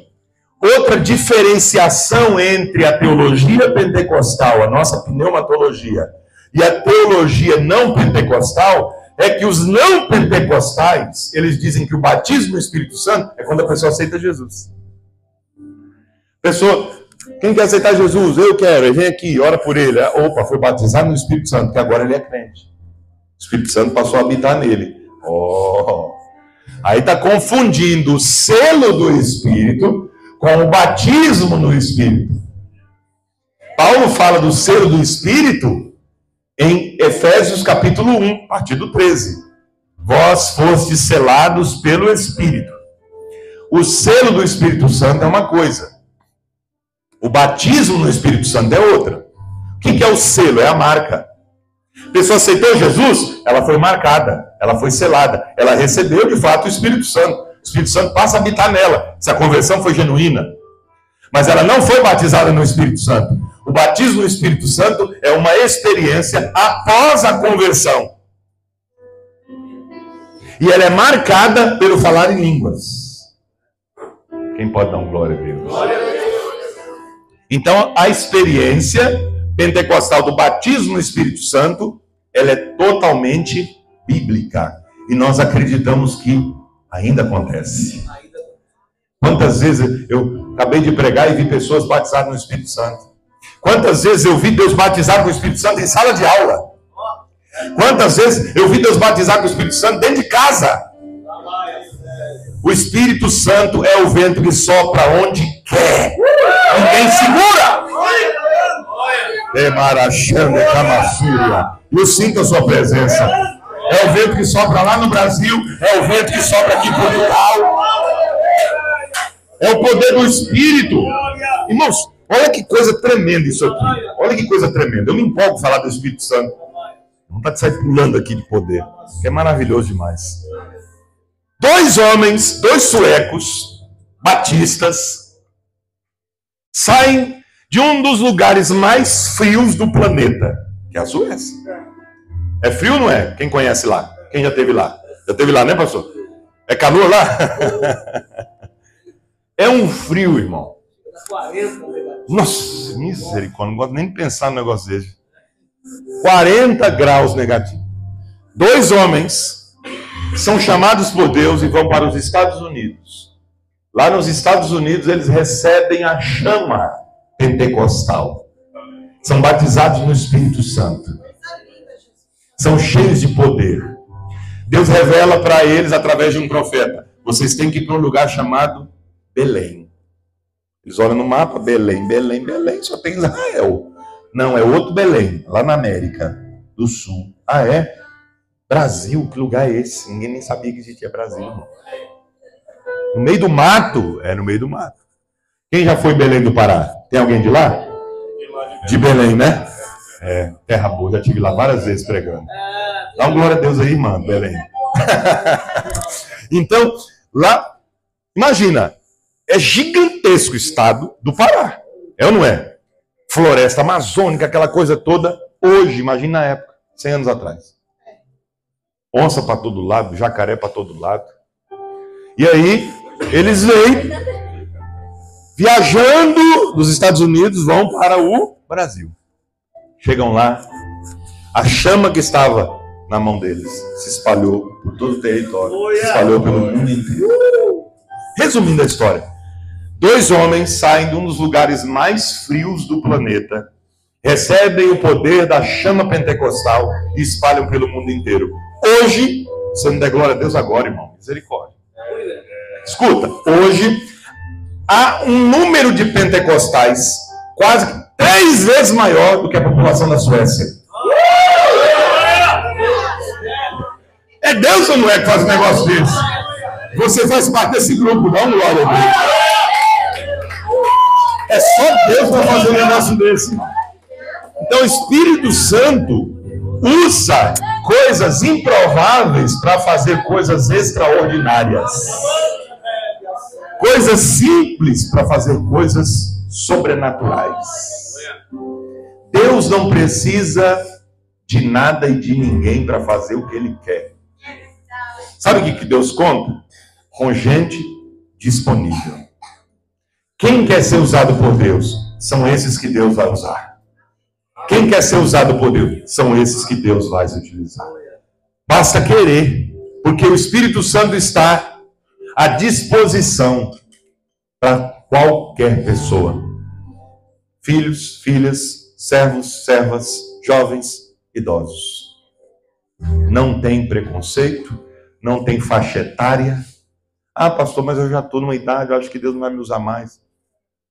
outra diferenciação entre a teologia pentecostal, a nossa pneumatologia, e a teologia não pentecostal, é que os não pentecostais, eles dizem que o batismo no Espírito Santo é quando a pessoa aceita Jesus. Pessoa, quem quer aceitar Jesus? Eu quero, ele vem aqui, ora por ele. Opa, foi batizado no Espírito Santo, que agora ele é crente. O Espírito Santo passou a habitar nele. Aí está confundindo o selo do Espírito com o batismo no Espírito. Paulo fala do selo do Espírito em Efésios capítulo 1, a partir do 13. Vós fostes selados pelo Espírito. O selo do Espírito Santo é uma coisa. O batismo no Espírito Santo é outra. O que é o selo? É a marca. A pessoa aceitou Jesus, ela foi marcada, ela foi selada, ela recebeu de fato o Espírito Santo. O Espírito Santo passa a habitar nela, se a conversão foi genuína. Mas ela não foi batizada no Espírito Santo. O batismo no Espírito Santo é uma experiência após a conversão. E ela é marcada pelo falar em línguas. Quem pode dar um glória a Deus? Glória a Deus. Então, a experiência pentecostal do batismo no Espírito Santo, ela é totalmente bíblica. E nós acreditamos que ainda acontece. Quantas vezes eu acabei de pregar e vi pessoas batizadas no Espírito Santo? Quantas vezes eu vi Deus batizado com o Espírito Santo em sala de aula? Quantas vezes eu vi Deus batizado com o Espírito Santo dentro de casa? O Espírito Santo é o vento que sopra onde quer. Ninguém segura. Eu sinto a sua presença. É o vento que sopra lá no Brasil. É o vento que sopra aqui em Portugal. É o poder do Espírito. Irmãos, olha que coisa tremenda isso aqui. Olha que coisa tremenda. Eu me empolgo falar do Espírito Santo. Não para sair pulando aqui de poder. Que é maravilhoso demais. 2 homens, 2 suecos, batistas, saem de um dos lugares mais frios do planeta, que é a Suécia. É frio, não é? Quem conhece lá? Quem já esteve lá? Já esteve lá, né, pastor? É calor lá? É um frio, irmão. Nossa, misericórdia, não gosto nem de pensar no negócio desse. 40 graus negativo. 2 homens são chamados por Deus e vão para os Estados Unidos. Lá nos Estados Unidos eles recebem a chama pentecostal. São batizados no Espírito Santo. São cheios de poder. Deus revela para eles através de um profeta: vocês têm que ir para um lugar chamado Belém. Eles olham no mapa, Belém, Belém, Belém, só tem Israel. Não, é outro Belém, lá na América do Sul. Ah, é? Brasil, que lugar é esse? Ninguém nem sabia que existia Brasil, irmão. No meio do mato? É, no meio do mato. Quem já foi em Belém do Pará? Tem alguém de lá? De Belém, né? É, terra boa, já estive lá várias vezes pregando. Dá uma glória a Deus aí, mano, Belém. Então, lá, imagina, é gigantesco o estado do Pará. É ou não é? Floresta amazônica, aquela coisa toda. Hoje, imagina na época, 100 anos atrás. Onça para todo lado, jacaré para todo lado. E aí, eles vêm, viajando dos Estados Unidos, vão para o Brasil. Chegam lá, a chama que estava na mão deles se espalhou por todo o território, se espalhou pelo mundo inteiro. Resumindo a história, 2 homens saem de um dos lugares mais frios do planeta, recebem o poder da chama pentecostal e espalham pelo mundo inteiro. Hoje, você não der glória a Deus agora, irmão, misericórdia. Escuta, hoje há um número de pentecostais quase 3 vezes maior do que a população da Suécia. É Deus ou não é que faz um negócio desse? Você faz parte desse grupo, não, glória a Deus. É só Deus para fazer um negócio desse. Então o Espírito Santo usa coisas improváveis para fazer coisas extraordinárias. Coisas simples para fazer coisas sobrenaturais. Deus não precisa de nada e de ninguém para fazer o que Ele quer. Sabe o que Deus conta? Com gente disponível. Quem quer ser usado por Deus? São esses que Deus vai usar. Quem quer ser usado por Deus? São esses que Deus vai utilizar. Basta querer, porque o Espírito Santo está à disposição para qualquer pessoa. Filhos, filhas, servos, servas, jovens, idosos. Não tem preconceito, não tem faixa etária. Ah, pastor, mas eu já estou numa idade, eu acho que Deus não vai me usar mais.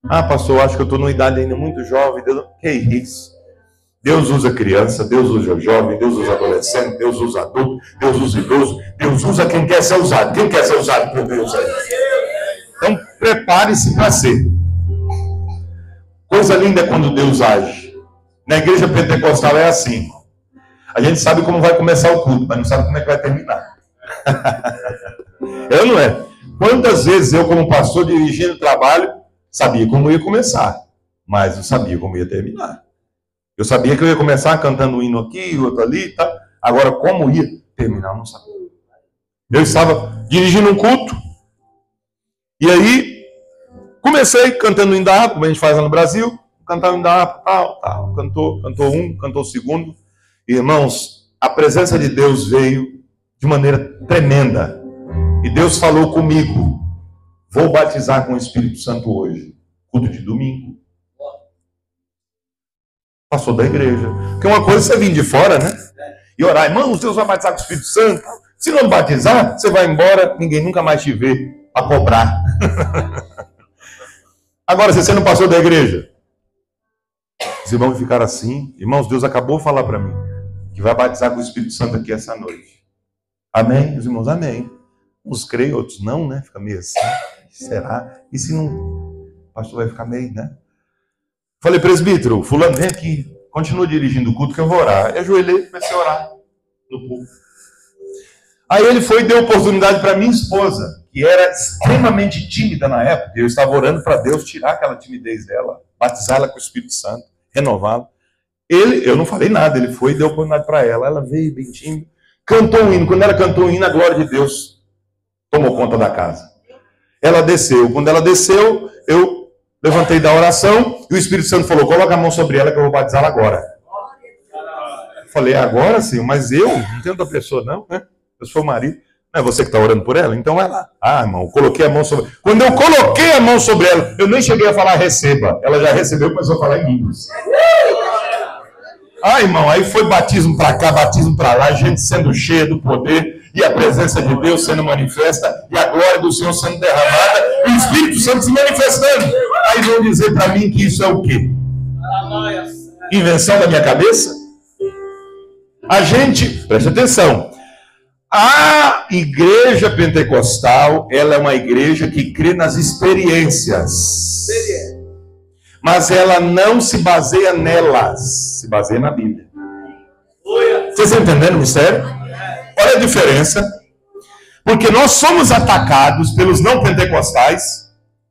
Ah, pastor, eu acho que eu estou numa idade ainda muito jovem. Deus... Que isso? Deus usa criança, Deus usa jovem, Deus usa adolescente, Deus usa adulto, Deus usa idoso, Deus usa quem quer ser usado. Quem quer ser usado por Deus aí? Então, prepare-se para ser. Coisa linda é quando Deus age. Na igreja pentecostal é assim. A gente sabe como vai começar o culto, mas não sabe como é que vai terminar. É ou não é? Quantas vezes eu, como pastor, dirigindo o trabalho, sabia como ia começar, mas não sabia como ia terminar. Eu sabia que eu ia começar cantando um hino aqui, outro ali, tá? Agora, como ia terminar, eu não sabia. Eu estava dirigindo um culto, e aí comecei cantando o hino da harpa, como a gente faz lá no Brasil, cantar o hino da harpa, tal. Cantou um, cantou o segundo. E, irmãos, a presença de Deus veio de maneira tremenda. E Deus falou comigo: vou batizar com o Espírito Santo hoje, culto de domingo. Passou da igreja. Porque uma coisa é você vir de fora, né? E orar, irmãos, Deus vai batizar com o Espírito Santo. Se não batizar, você vai embora, ninguém nunca mais te vê a cobrar. Agora, se você não passou da igreja, os irmãos ficaram assim. Irmãos, Deus acabou de falar para mim que vai batizar com o Espírito Santo aqui essa noite. Amém? Os irmãos, amém. Uns creem, outros não, né? Fica meio assim. Será? E se não? O pastor vai ficar meio, né? Falei, presbítero, fulano, vem aqui. Continua dirigindo o culto que eu vou orar. Eu ajoelhei e comecei a orar no púlpito. Aí ele foi e deu oportunidade para minha esposa, que era extremamente tímida na época. Eu estava orando para Deus tirar aquela timidez dela, batizá-la com o Espírito Santo, renová-la. Eu não falei nada, ele foi e deu oportunidade para ela. Ela veio bem tímida, cantou um hino. Quando ela cantou um hino, a glória de Deus tomou conta da casa. Ela desceu. Quando ela desceu, eu levantei da oração e o Espírito Santo falou: coloca a mão sobre ela que eu vou batizá-la agora. Eu falei: agora sim, mas eu não tenho outra pessoa não, né? Eu sou o marido. Não é você que está orando por ela? Então vai lá. Ah, irmão, eu coloquei a mão sobre... Quando eu coloquei a mão sobre ela, eu nem cheguei a falar receba. Ela já recebeu e começou a falar em línguas. Ah, irmão, aí foi batismo para cá, batismo para lá, gente sendo cheia do poder e a presença de Deus sendo manifesta e a glória do Senhor sendo derramada e o Espírito Santo se manifestando. Aí vão dizer para mim que isso é o quê? Invenção da minha cabeça? A gente, preste atenção, a igreja pentecostal, ela é uma igreja que crê nas experiências. Mas ela não se baseia nelas, se baseia na Bíblia. Vocês estão entendendo o mistério? Olha a diferença. Porque nós somos atacados pelos não pentecostais.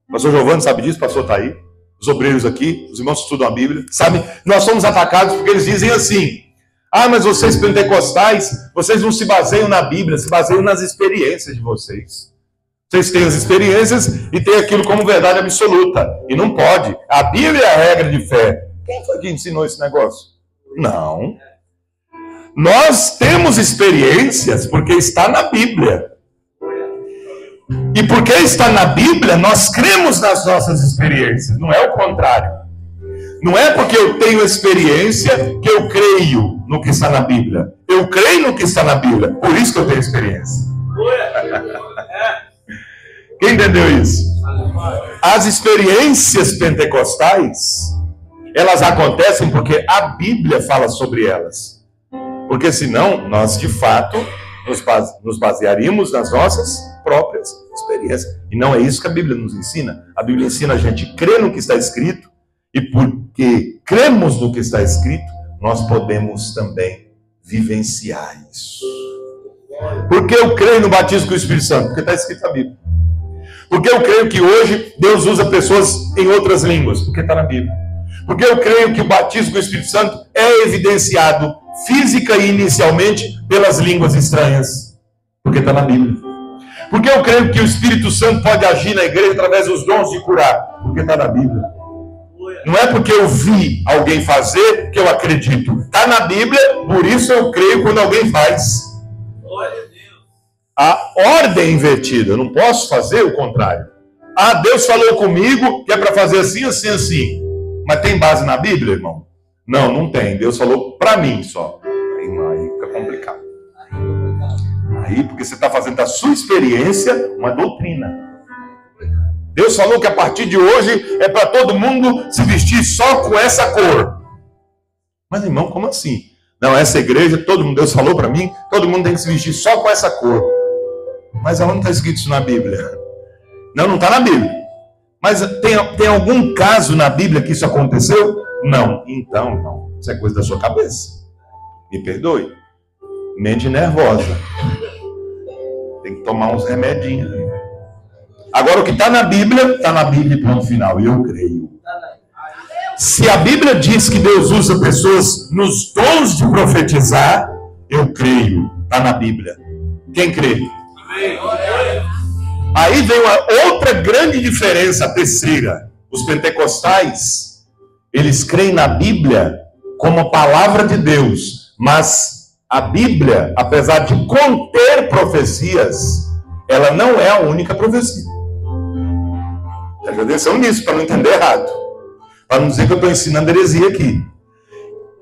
O pastor Giovanni sabe disso, o pastor está aí. Os obreiros aqui, os irmãos que estudam a Bíblia, sabem? Nós somos atacados porque eles dizem assim: ah, mas vocês pentecostais, vocês não se baseiam na Bíblia, se baseiam nas experiências de vocês. Vocês têm as experiências e têm aquilo como verdade absoluta. E não pode. A Bíblia é a regra de fé. Quem foi que ensinou esse negócio? Não. Nós temos experiências porque está na Bíblia. E porque está na Bíblia, nós cremos nas nossas experiências. Não é o contrário. Não é porque eu tenho experiência que eu creio no que está na Bíblia. Eu creio no que está na Bíblia. Por isso que eu tenho experiência. Quem entendeu isso? As experiências pentecostais, elas acontecem porque a Bíblia fala sobre elas. Porque senão, nós de fato nos basearíamos nas nossas próprias experiências. E não é isso que a Bíblia nos ensina. A Bíblia ensina a gente a crer no que está escrito. E porque cremos no que está escrito, nós podemos também vivenciar isso. Porque eu creio no batismo com o Espírito Santo? Porque está escrito na Bíblia. Porque eu creio que hoje Deus usa pessoas em outras línguas? Porque está na Bíblia. Porque eu creio que o batismo com o Espírito Santo é evidenciado física e inicialmente pelas línguas estranhas? Porque está na Bíblia. Porque eu creio que o Espírito Santo pode agir na igreja através dos dons de curar? Porque está na Bíblia. Não é porque eu vi alguém fazer que eu acredito. Está na Bíblia, por isso eu creio quando alguém faz. A ordem é invertida. Eu não posso fazer o contrário. Ah, Deus falou comigo que é para fazer assim, assim, assim. Mas tem base na Bíblia, irmão? Não, não tem. Deus falou para mim só. Aí fica complicado. Aí, porque você está fazendo da sua experiência uma doutrina. Deus falou que a partir de hoje é para todo mundo se vestir só com essa cor. Mas, irmão, como assim? Não, essa igreja, todo mundo, Deus falou para mim, todo mundo tem que se vestir só com essa cor. Mas aonde está escrito isso na Bíblia? Não está na Bíblia. Mas tem algum caso na Bíblia que isso aconteceu? Não. Então, irmão, isso é coisa da sua cabeça. Me perdoe. Mente nervosa. Tem que tomar uns remedinhos. Agora, o que está na Bíblia e ponto final. E eu creio. Se a Bíblia diz que Deus usa pessoas nos dons de profetizar, eu creio. Está na Bíblia. Quem crê? Aí vem uma outra grande diferença, a terceira. Os pentecostais, eles creem na Bíblia como a palavra de Deus. Mas a Bíblia, apesar de conter profecias, ela não é a única profecia. Preste atenção nisso, para não entender errado. Para não dizer que eu estou ensinando heresia aqui.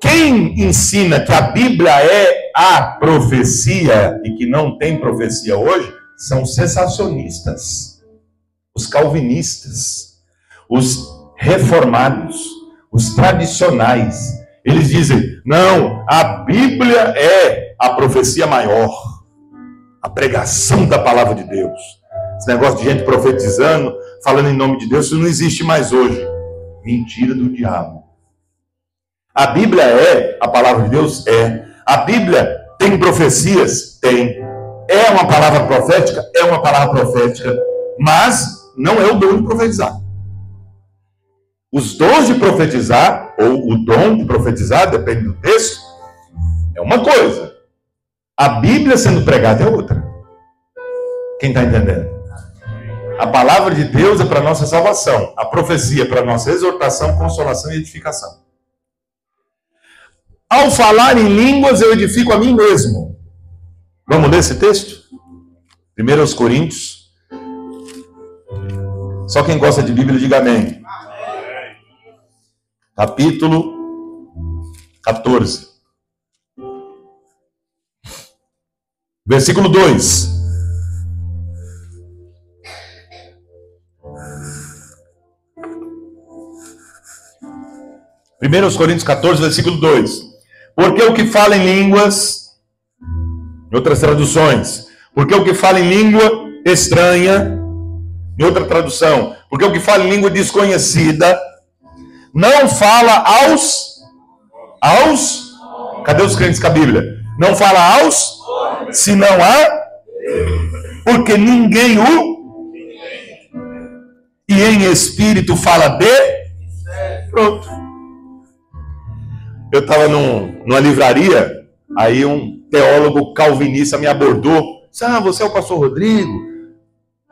Quem ensina que a Bíblia é a profecia e que não tem profecia hoje, são os sensacionistas, os calvinistas, os reformados, os tradicionais. Eles dizem, não, a Bíblia é a profecia maior, a pregação da palavra de Deus. Esse negócio de gente profetizando, falando em nome de Deus, isso não existe mais hoje. Mentira do diabo. A Bíblia é a palavra de Deus? É. A Bíblia tem profecias? Tem. É uma palavra profética? É uma palavra profética. Mas não é o dom de profetizar. Os dons de profetizar, ou o dom de profetizar, depende do texto, é uma coisa. A Bíblia sendo pregada é outra. Quem está entendendo? A palavra de Deus é para a nossa salvação. A profecia é para a nossa exortação, consolação e edificação. Ao falar em línguas, eu edifico a mim mesmo. Vamos ler esse texto? 1 Coríntios. Só quem gosta de Bíblia, diga amém. Capítulo 14. Versículo 2. 1 Coríntios 14, versículo 2. Porque o que fala em línguas, em outras traduções, porque o que fala em língua estranha, em outra tradução, porque o que fala em língua desconhecida, não fala aos, cadê os crentes com a Bíblia? Não fala aos, senão a, porque ninguém o, e em espírito fala de, pronto. Eu estava numa livraria, aí um teólogo calvinista me abordou, disse, você é o pastor Rodrigo?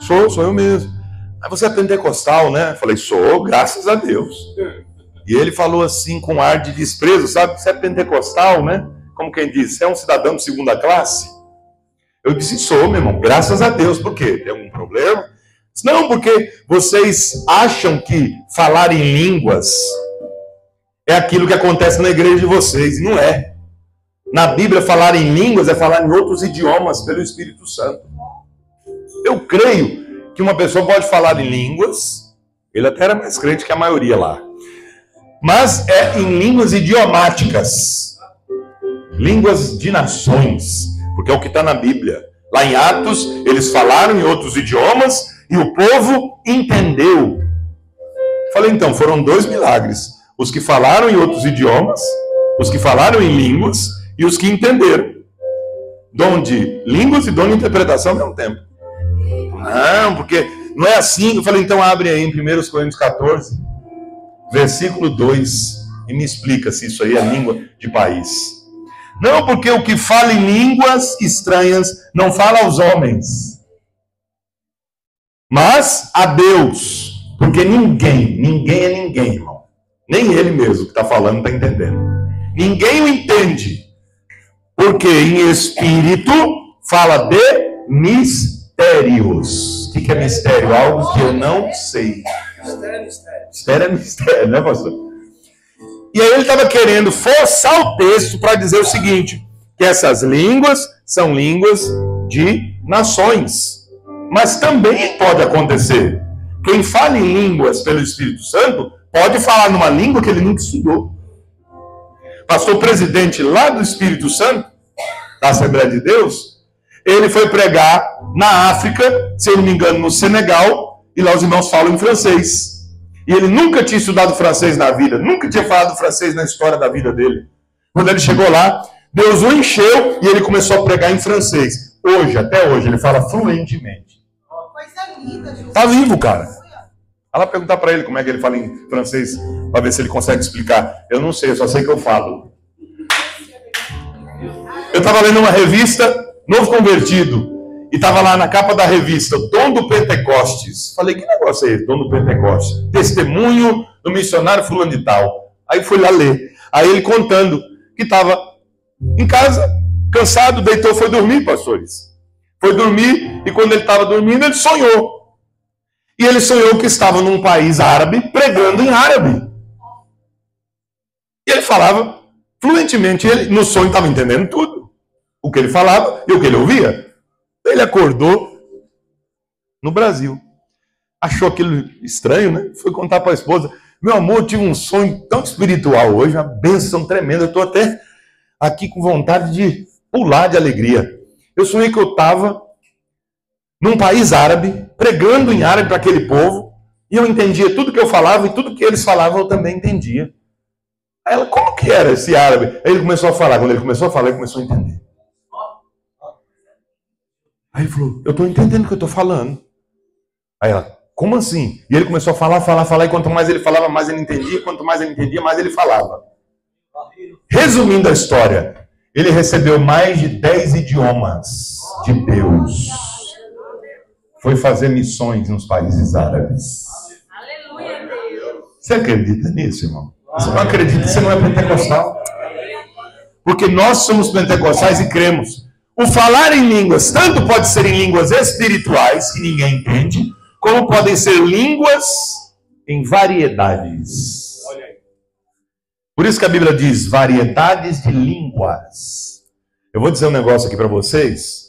Sou eu mesmo. Aí você é pentecostal, né? Eu falei, sou, graças a Deus. E ele falou assim, com ar de desprezo, sabe? Você é pentecostal, né? Como quem diz, você é um cidadão de segunda classe? Eu disse, sou, meu irmão, graças a Deus. Por quê? Tem algum problema? Não, porque vocês acham que falar em línguas é aquilo que acontece na igreja de vocês. Não é. Na Bíblia, falar em línguas é falar em outros idiomas pelo Espírito Santo. Eu creio que uma pessoa pode falar em línguas, ele até era mais crente que a maioria lá, mas é em línguas idiomáticas, línguas de nações, porque é o que está na Bíblia. Lá em Atos, eles falaram em outros idiomas e o povo entendeu. Falei, então, foram 2 milagres. Os que falaram em outros idiomas, os que falaram em línguas e os que entenderam. Dom de línguas e dom de interpretação ao mesmo tempo. Não, porque não é assim. Eu falei, então abre aí em 1 Coríntios 14, versículo 2, e me explica se isso aí é língua de país. Não, porque o que fala em línguas estranhas não fala aos homens, mas a Deus. Porque ninguém é ninguém, irmão. Nem ele mesmo que está falando está entendendo. Ninguém o entende. Porque em espírito fala de mistérios. O que é mistério? Algo que eu não sei. Mistério é mistério, né, pastor? E aí ele estava querendo forçar o texto para dizer o seguinte, que essas línguas são línguas de nações. Mas também pode acontecer. Quem fala em línguas pelo Espírito Santo pode falar numa língua que ele nunca estudou. Pastor presidente lá do Espírito Santo, da Assembleia de Deus, ele foi pregar na África, se eu não me engano, no Senegal, e lá os irmãos falam em francês. E ele nunca tinha estudado francês na vida, nunca tinha falado francês na história da vida dele. Quando ele chegou lá, Deus o encheu e ele começou a pregar em francês. Hoje, até hoje, ele fala fluentemente. Tá vivo, cara. Vai lá perguntar para ele como é que ele fala em francês, para ver se ele consegue explicar. Eu não sei, eu só sei que eu falo. Eu estava lendo uma revista, Novo Convertido, e estava lá na capa da revista, Dom do Pentecostes. Falei, que negócio é esse, Dom do Pentecostes? Testemunho do missionário fulano de tal. Aí fui lá ler. Aí ele contando que estava em casa, cansado, deitou, foi dormir, pastores. Foi dormir, e quando ele estava dormindo, ele sonhou. E ele sonhou que estava num país árabe, pregando em árabe. E ele falava fluentemente, ele no sonho estava entendendo tudo. O que ele falava e o que ele ouvia. Ele acordou no Brasil. Achou aquilo estranho, né? Foi contar para a esposa. Meu amor, eu tive um sonho tão espiritual hoje, uma bênção tremenda. Eu estou até aqui com vontade de pular de alegria. Eu sonhei que eu estava num país árabe, pregando em árabe para aquele povo, e eu entendia tudo que eu falava, e tudo que eles falavam eu também entendia. Aí ela, como que era esse árabe? Aí ele começou a falar, quando ele começou a falar, ele começou a entender. Aí ele falou, eu estou entendendo o que eu estou falando. Aí ela, como assim? E ele começou a falar, e quanto mais ele falava, mais ele entendia, quanto mais ele entendia, mais ele falava. Resumindo a história, ele recebeu mais de 10 idiomas de Deus. Foi fazer missões nos países árabes. Aleluia, Deus. Você acredita nisso, irmão? Você não acredita, você não é pentecostal. Porque nós somos pentecostais e cremos. O falar em línguas, tanto pode ser em línguas espirituais, que ninguém entende, como podem ser línguas em variedades. Por isso que a Bíblia diz variedades de línguas. Eu vou dizer um negócio aqui para vocês,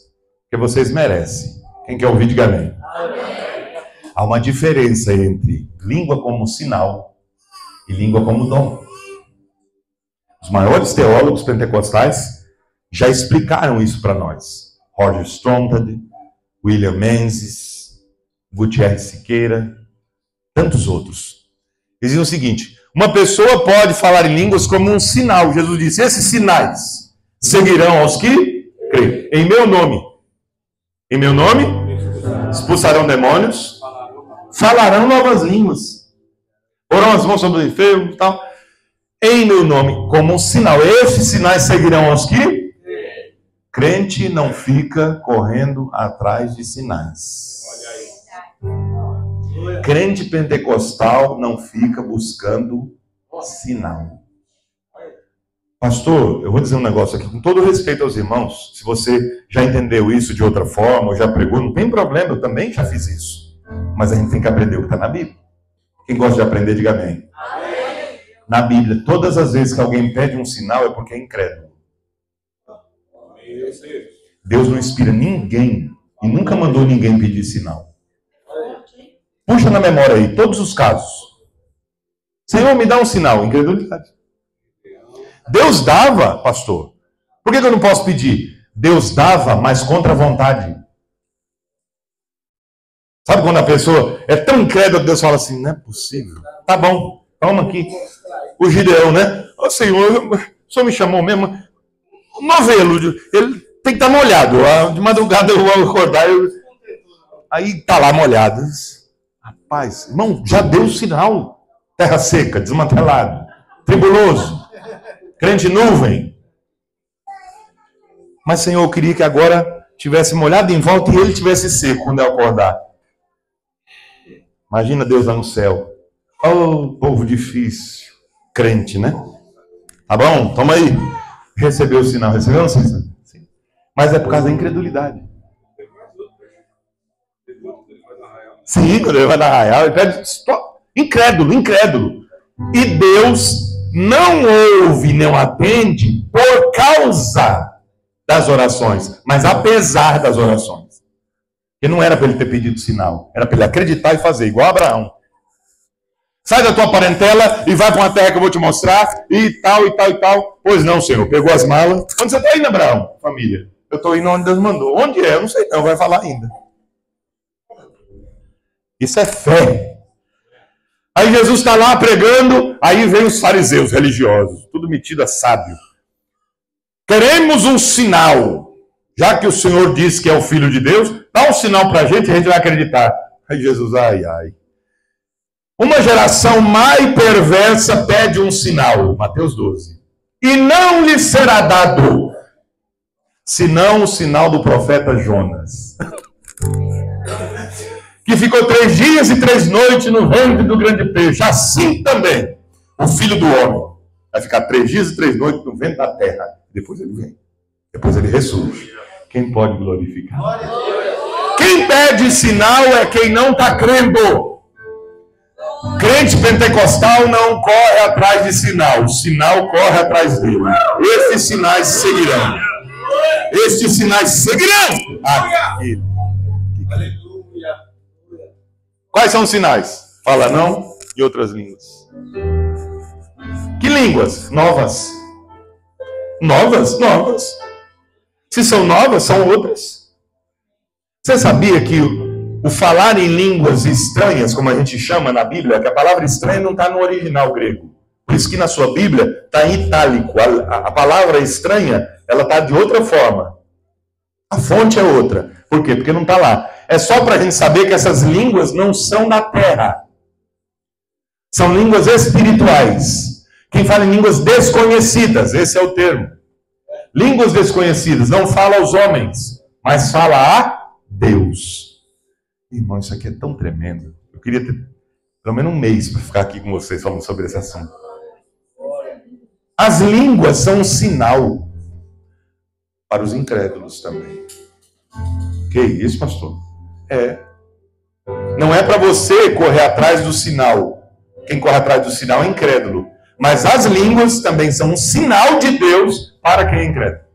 que vocês merecem. Quem quer ouvir, diga amém. Há uma diferença entre língua como sinal e língua como dom. Os maiores teólogos pentecostais já explicaram isso para nós. Roger Strongbad, William Menzies, Gutierrez Siqueira, tantos outros. Eles dizem o seguinte: uma pessoa pode falar em línguas como um sinal. Jesus disse: esses sinais seguirão aos que creem. Em meu nome. Em meu nome expulsarão demônios, falarão novas línguas, porão as mãos sobre o enfermo e tal. Em meu nome, como um sinal. Esses sinais seguirão aos que? Crente não fica correndo atrás de sinais. Crente pentecostal não fica buscando sinal. Pastor, eu vou dizer um negócio aqui, com todo respeito aos irmãos. Se você já entendeu isso de outra forma, ou já pregou, não tem problema, eu também já fiz isso. Mas a gente tem que aprender o que está na Bíblia. Quem gosta de aprender, diga amém. Na Bíblia, todas as vezes que alguém pede um sinal é porque é incrédulo. Deus não inspira ninguém e nunca mandou ninguém pedir sinal. Puxa na memória aí, todos os casos. Senhor, me dá um sinal, incredulidade. Deus dava, pastor. Por que eu não posso pedir? Deus dava, mas contra a vontade. Sabe quando a pessoa é tão incrédula que Deus fala assim: não é possível. Tá bom, toma aqui. O Gideão, né? Ô Senhor, o Senhor me chamou mesmo. O novelo, ele tem que estar molhado. De madrugada eu vou acordar. Aí tá lá molhado. Rapaz, irmão, já deu sinal. Terra seca, desmantelado, tribuloso, crente nuvem. Mas, Senhor, eu queria que agora tivesse molhado em volta e ele tivesse seco quando eu acordar. Imagina Deus lá no céu. Oh, povo difícil. Crente, né? Tá bom? Toma aí. Recebeu o sinal. Recebeu? Não sei se... Sim. Mas é por causa da incredulidade. Sim, quando ele vai na arraial, ele pede... Incrédulo, incrédulo. E Deus não ouve, não atende por causa das orações, mas apesar das orações. Porque não era para ele ter pedido sinal, era para ele acreditar e fazer, igual Abraão. Sai da tua parentela e vai para uma terra que eu vou te mostrar, e tal, e tal, e tal. Pois não, Senhor, pegou as malas. Onde você está indo, Abraão? Família. Eu estou indo onde Deus mandou. Onde é? Eu não sei não, vai falar ainda. Isso é fé. Aí Jesus está lá pregando, aí vem os fariseus religiosos, tudo metido a sábio. Queremos um sinal. Já que o Senhor disse que é o Filho de Deus, dá um sinal para a gente vai acreditar. Aí Jesus, ai, ai. Uma geração má e perversa pede um sinal. Mateus 12. E não lhe será dado, senão o sinal do profeta Jonas. Que ficou 3 dias e 3 noites no ventre do grande peixe. Assim também, o Filho do Homem vai ficar 3 dias e 3 noites no ventre da terra. Depois ele vem. Depois ele ressurge. Quem pode glorificar? Quem pede sinal é quem não está crendo. Crente pentecostal não corre atrás de sinal. O sinal corre atrás dele. Esses sinais seguirão. Estes sinais seguirão. Aquele. Quais são os sinais? Fala não e outras línguas. Que línguas? Novas. Novas? Novas. Se são novas, são outras. Você sabia que o falar em línguas estranhas, como a gente chama na Bíblia, que a palavra estranha não está no original grego. Por isso que na sua Bíblia está em itálico. A palavra estranha, ela está de outra forma. A fonte é outra. Por quê? Porque não está lá. É só para a gente saber que essas línguas não são da terra. São línguas espirituais. Quem fala em línguas desconhecidas, esse é o termo. Línguas desconhecidas, não fala aos homens, mas fala a Deus. Irmão, isso aqui é tão tremendo. Eu queria ter pelo menos um mês para ficar aqui com vocês falando sobre esse assunto. As línguas são um sinal para os incrédulos também. Que isso, pastor? É. Não é para você correr atrás do sinal. Quem corre atrás do sinal é incrédulo. Mas as línguas também são um sinal de Deus para quem é incrédulo.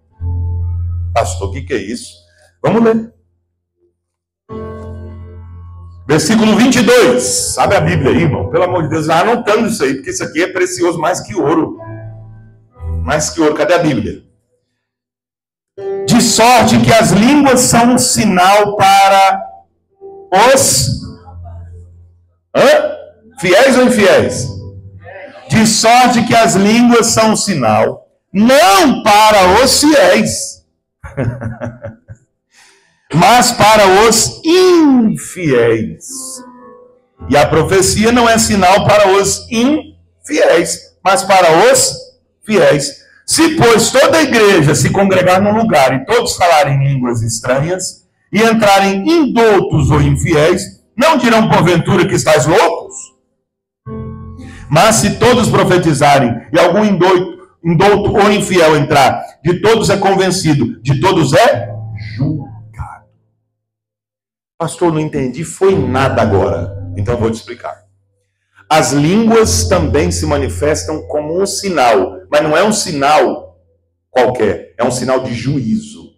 Pastor, o que é isso? Vamos ler. Versículo 22. Abre a Bíblia aí, irmão. Pelo amor de Deus, vai anotando isso aí, porque isso aqui é precioso mais que ouro. Mais que ouro, cadê a Bíblia? De sorte que as línguas são um sinal para os fiéis ou infiéis? De sorte que as línguas são um sinal, não para os fiéis, mas para os infiéis. E a profecia não é sinal para os infiéis, mas para os fiéis. Se, pois, toda a igreja se congregar num lugar e todos falarem línguas estranhas e entrarem indoutos ou infiéis, não dirão porventura que estáis loucos? Mas se todos profetizarem e algum indouto ou infiel entrar, de todos é convencido, de todos é julgado. Pastor, não entendi, foi nada agora. Então eu vou te explicar. As línguas também se manifestam como um sinal, mas não é um sinal qualquer, é um sinal de juízo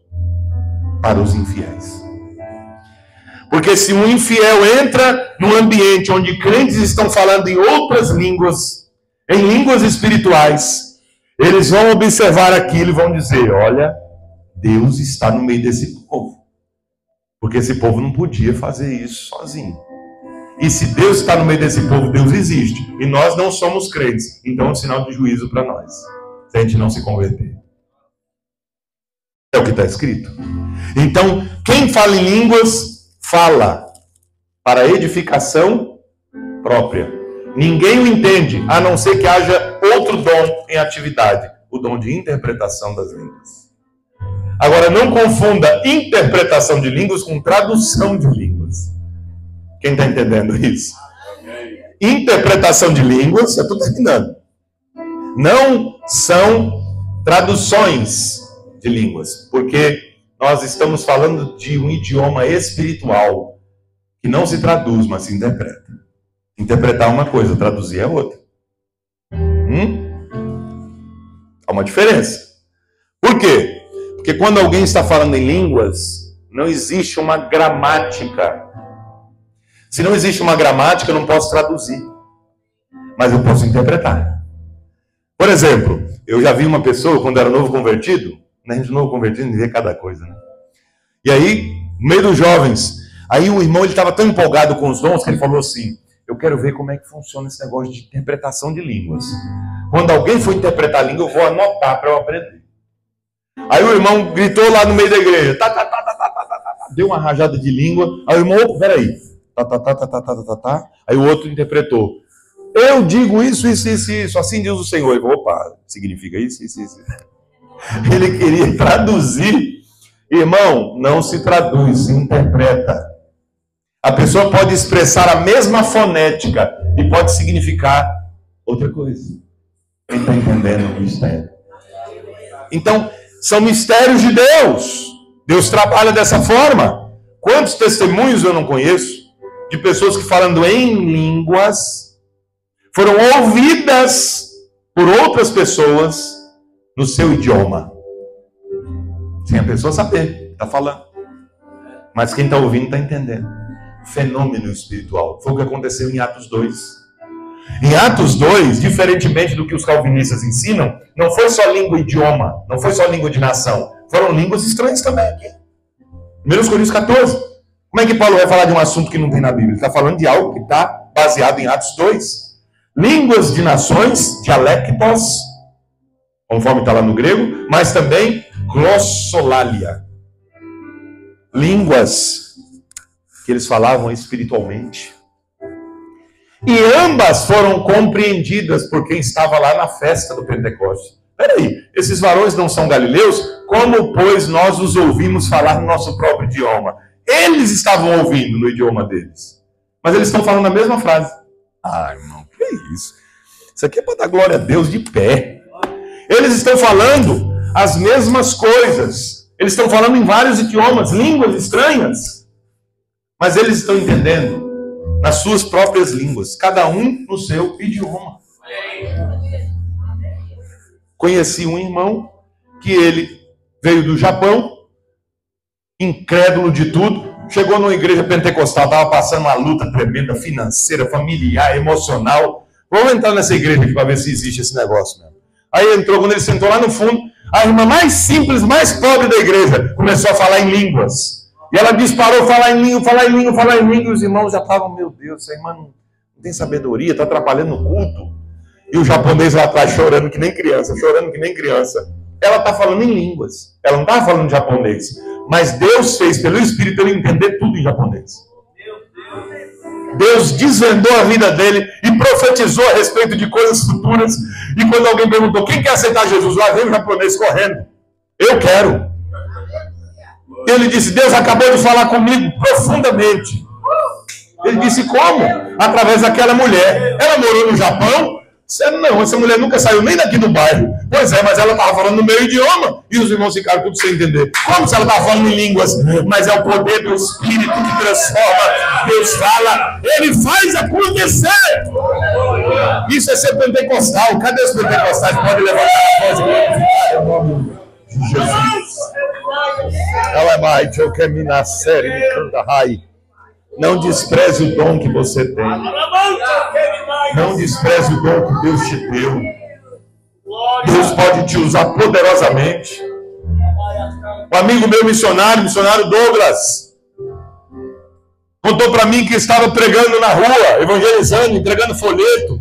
para os infiéis. Porque se um infiel entra num ambiente onde crentes estão falando em outras línguas, em línguas espirituais, eles vão observar aquilo e vão dizer, olha, Deus está no meio desse povo. Porque esse povo não podia fazer isso sozinho. E se Deus está no meio desse povo, Deus existe. E nós não somos crentes. Então é um sinal de juízo para nós. Se a gente não se converter. É o que está escrito. Então, quem fala em línguas, fala para edificação própria. Ninguém o entende, a não ser que haja outro dom em atividade. O dom de interpretação das línguas. Agora, não confunda interpretação de línguas com tradução de línguas. Quem está entendendo isso? Interpretação de línguas, eu estou terminando. Não são traduções de línguas, porque nós estamos falando de um idioma espiritual que não se traduz, mas se interpreta. Interpretar é uma coisa, traduzir é outra. Há uma diferença. Por quê? Porque quando alguém está falando em línguas, não existe uma gramática. Se não existe uma gramática, eu não posso traduzir. Mas eu posso interpretar. Por exemplo, eu já vi uma pessoa, quando era novo convertido, né, de novo convertido, vê cada coisa, né? E aí, no meio dos jovens, aí o irmão estava tão empolgado com os dons que ele falou assim, eu quero ver como é que funciona esse negócio de interpretação de línguas. Quando alguém for interpretar a língua, eu vou anotar para eu aprender. Aí o irmão gritou lá no meio da igreja, deu uma rajada de língua, aí o irmão, opa, peraí, aí o outro interpretou, eu digo isso, assim diz o Senhor. Ele falou, opa, significa isso. Ele queria traduzir. Irmão, não se traduz, se interpreta. A pessoa pode expressar a mesma fonética e pode significar outra coisa. Quem está entendendo o mistério? Então, são mistérios de Deus. Deus trabalha dessa forma. Quantos testemunhos eu não conheço de pessoas que falando em línguas foram ouvidas por outras pessoas no seu idioma. Sem a pessoa saber que está falando. Mas quem está ouvindo está entendendo. Fenômeno espiritual. Foi o que aconteceu em Atos 2. Em Atos 2, diferentemente do que os calvinistas ensinam, não foi só língua e idioma, não foi só língua de nação, foram línguas estranhas também aqui. 1 Coríntios 14. Como é que Paulo vai falar de um assunto que não tem na Bíblia? Ele está falando de algo que está baseado em Atos 2. Línguas de nações, dialectos, conforme está lá no grego, mas também glossolalia. Línguas que eles falavam espiritualmente. E ambas foram compreendidas por quem estava lá na festa do Pentecostes. Peraí, esses varões não são galileus? Como, pois, nós os ouvimos falar no nosso próprio idioma? Eles estavam ouvindo no idioma deles. Mas eles estão falando a mesma frase. Ah, irmão, que é isso? Isso aqui é para dar glória a Deus de pé. Eles estão falando as mesmas coisas. Eles estão falando em vários idiomas, línguas estranhas. Mas eles estão entendendo nas suas próprias línguas, cada um no seu idioma. Conheci um irmão que ele veio do Japão, incrédulo de tudo, chegou numa igreja pentecostal, estava passando uma luta tremenda, financeira, familiar, emocional. Vamos entrar nessa igreja aqui para ver se existe esse negócio mesmo. Aí entrou, quando ele sentou lá no fundo, a irmã mais simples, mais pobre da igreja, começou a falar em línguas. E ela disparou, falar em língua, e os irmãos já estavam, meu Deus, essa irmã não tem sabedoria, está atrapalhando o culto. E o japonês lá atrás chorando que nem criança. Ela está falando em línguas, ela não estava falando japonês. Mas Deus fez pelo Espírito ele entender tudo em japonês. Deus desvendou a vida dele e profetizou a respeito de coisas futuras. E quando alguém perguntou, quem quer aceitar Jesus? Lá veio o japonês correndo. Eu quero. Ele disse, Deus acabou de falar comigo profundamente. Ele disse, como? Através daquela mulher. Ela morou no Japão? Não, essa mulher nunca saiu nem daqui do bairro. Pois é, mas ela estava falando no meu idioma. E os irmãos ficaram tudo sem entender. Como se ela estava falando em línguas? Mas é o poder do Espírito que transforma. Deus fala, Ele faz acontecer. Isso é ser pentecostal. Cadê os pentecostais? Pode levantar a voz e glorificar o nome de Jesus. Ela é mais, eu quero me nascer e canta rai. Não despreze o dom que você tem. Não despreze o dom que Deus te deu. Deus pode te usar poderosamente. Um amigo meu missionário Douglas, contou para mim que estava pregando na rua, evangelizando, entregando folheto.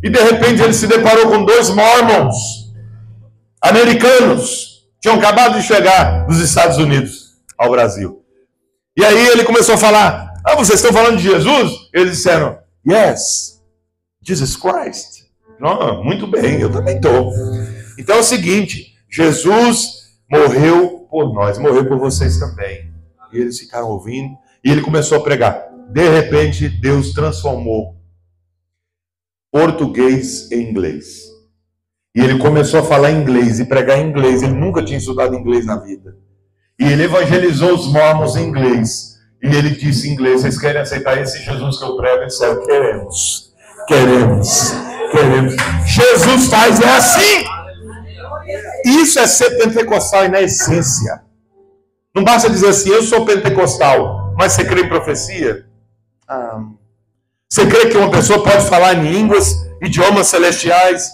E de repente ele se deparou com 2 mormons americanos. Tinham acabado de chegar dos Estados Unidos ao Brasil. E aí ele começou a falar, vocês estão falando de Jesus? Eles disseram, yes, Jesus Christ. Muito bem, eu também estou. Então é o seguinte, Jesus morreu por nós, morreu por vocês também. E eles ficaram ouvindo, e ele começou a pregar. De repente, Deus transformou português em inglês. E ele começou a falar inglês e pregar em inglês. Ele nunca tinha estudado inglês na vida. E ele evangelizou os mormons em inglês. E ele disse em inglês, vocês querem aceitar esse Jesus que eu prego? Eles disseram, queremos. Jesus faz, é assim. Isso é ser pentecostal e na essência. Não basta dizer assim, eu sou pentecostal, mas você crê em profecia? Você crê que uma pessoa pode falar em línguas, idiomas celestiais?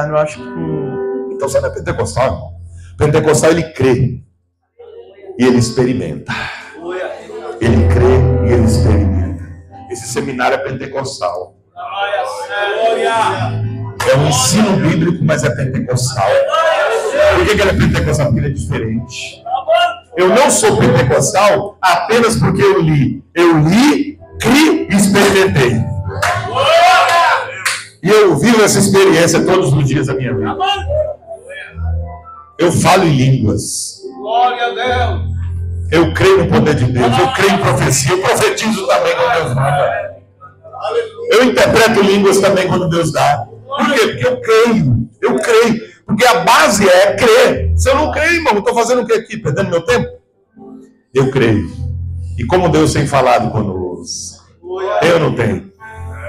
Eu acho que... Então você não é pentecostal, irmão. Pentecostal, ele crê. E ele experimenta. Ele crê e ele experimenta. Esse seminário é pentecostal. É um ensino bíblico, mas é pentecostal. Por que ele é pentecostal? Porque ele é diferente. Eu não sou pentecostal apenas porque eu li. Eu li, criei e experimentei. E eu vivo essa experiência todos os dias da minha vida. Eu falo em línguas. Glória a Deus. Eu creio no poder de Deus. Eu creio em profecia. Eu profetizo também quando Deus manda. Eu interpreto línguas também quando Deus dá. Por quê? Porque eu creio. Eu creio. Porque a base é crer. Se eu não creio, irmão, eu estou fazendo o que aqui? Perdendo meu tempo? Eu creio. E como Deus tem falado conosco? Eu não tenho.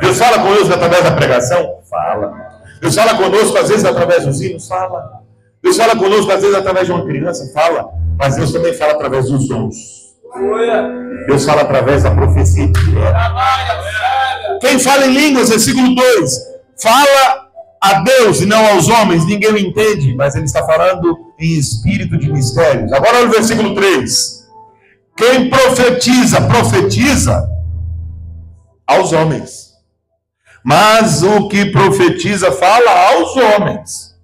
Deus fala conosco através da pregação? Fala. Deus fala conosco às vezes através dos hinos? Fala. Deus fala conosco às vezes através de uma criança? Fala. Mas Deus também fala através dos dons. Deus fala através da profecia. Quem fala em línguas, versículo 2, fala a Deus e não aos homens, ninguém o entende, mas ele está falando em espírito de mistérios. Agora olha o versículo 3. Quem profetiza aos homens. Mas o que profetiza fala aos homens.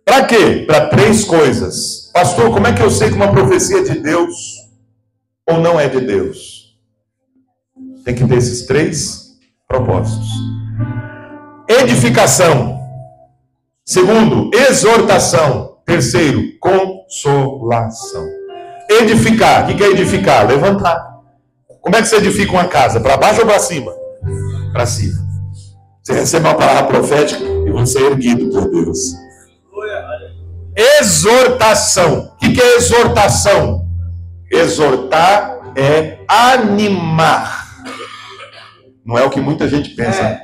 Para quê? Para 3 coisas. Pastor, como é que eu sei que uma profecia é de Deus ou não é de Deus? Tem que ter esses 3 propósitos. Edificação. Segundo, exortação. Terceiro, consolação. Edificar. O que é edificar? Levantar. Como é que você edifica uma casa? Para baixo ou para cima? Para cima. Você recebe uma palavra profética e você é erguido por Deus. Exortação. O que é exortação? Exortar é animar. Não é o que muita gente pensa.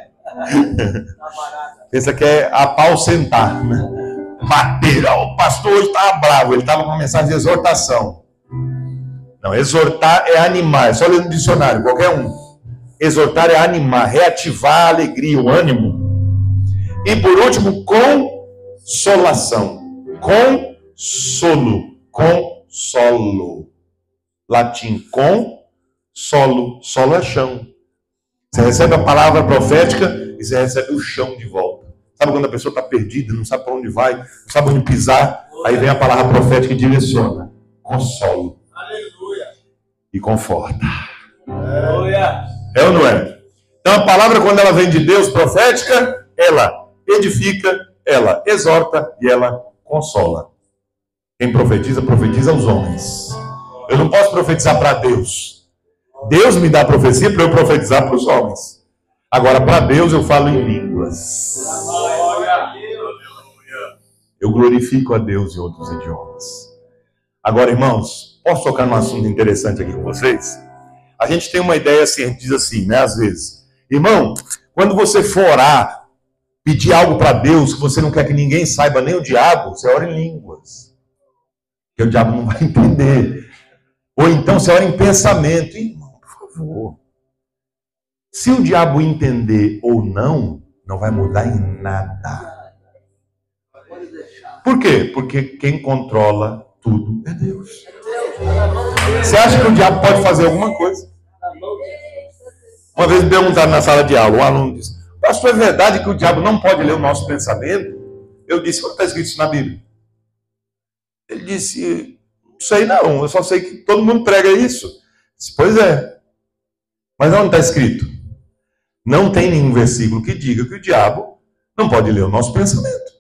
Pensa que é apausentar, né? Bater. O pastor hoje estava bravo, ele estava com uma mensagem de exortação. Não, exortar é animar. É só ler no dicionário, qualquer um. Exortar é animar, reativar a alegria, o ânimo. E por último, consolação. Consolo. Consolo. Latim, consolo. Solo é chão. Você recebe a palavra profética e você recebe o chão de volta. Sabe quando a pessoa está perdida, não sabe para onde vai, não sabe onde pisar? Aí vem a palavra profética e direciona. Consolo. Aleluia. E conforta. Aleluia. É ou não é? Então a palavra, quando ela vem de Deus, profética, ela edifica, ela exorta e ela consola. Quem profetiza, profetiza aos homens. Eu não posso profetizar para Deus. Deus me dá a profecia para eu profetizar para os homens. Agora, para Deus, eu falo em línguas. Eu glorifico a Deus em outros idiomas. Agora, irmãos, posso tocar num assunto interessante aqui com vocês? A gente tem uma ideia assim, a gente diz assim, né, às vezes. Irmão, quando você for orar, pedir algo para Deus que você não quer que ninguém saiba, nem o diabo, você ora em línguas. Porque o diabo não vai entender. Ou então você ora em pensamento. Irmão, por favor. Se o diabo entender ou não, não vai mudar em nada. Por quê? Porque quem controla tudo é Deus. Você acha que o diabo pode fazer alguma coisa? Uma vez me perguntaram na sala de aula, um aluno disse: pastor, é verdade que o diabo não pode ler o nosso pensamento? Eu disse: onde está escrito isso na Bíblia? Ele disse: não sei não, eu só sei que todo mundo prega isso. Eu disse: pois é. Mas onde está escrito? Não tem nenhum versículo que diga que o diabo não pode ler o nosso pensamento.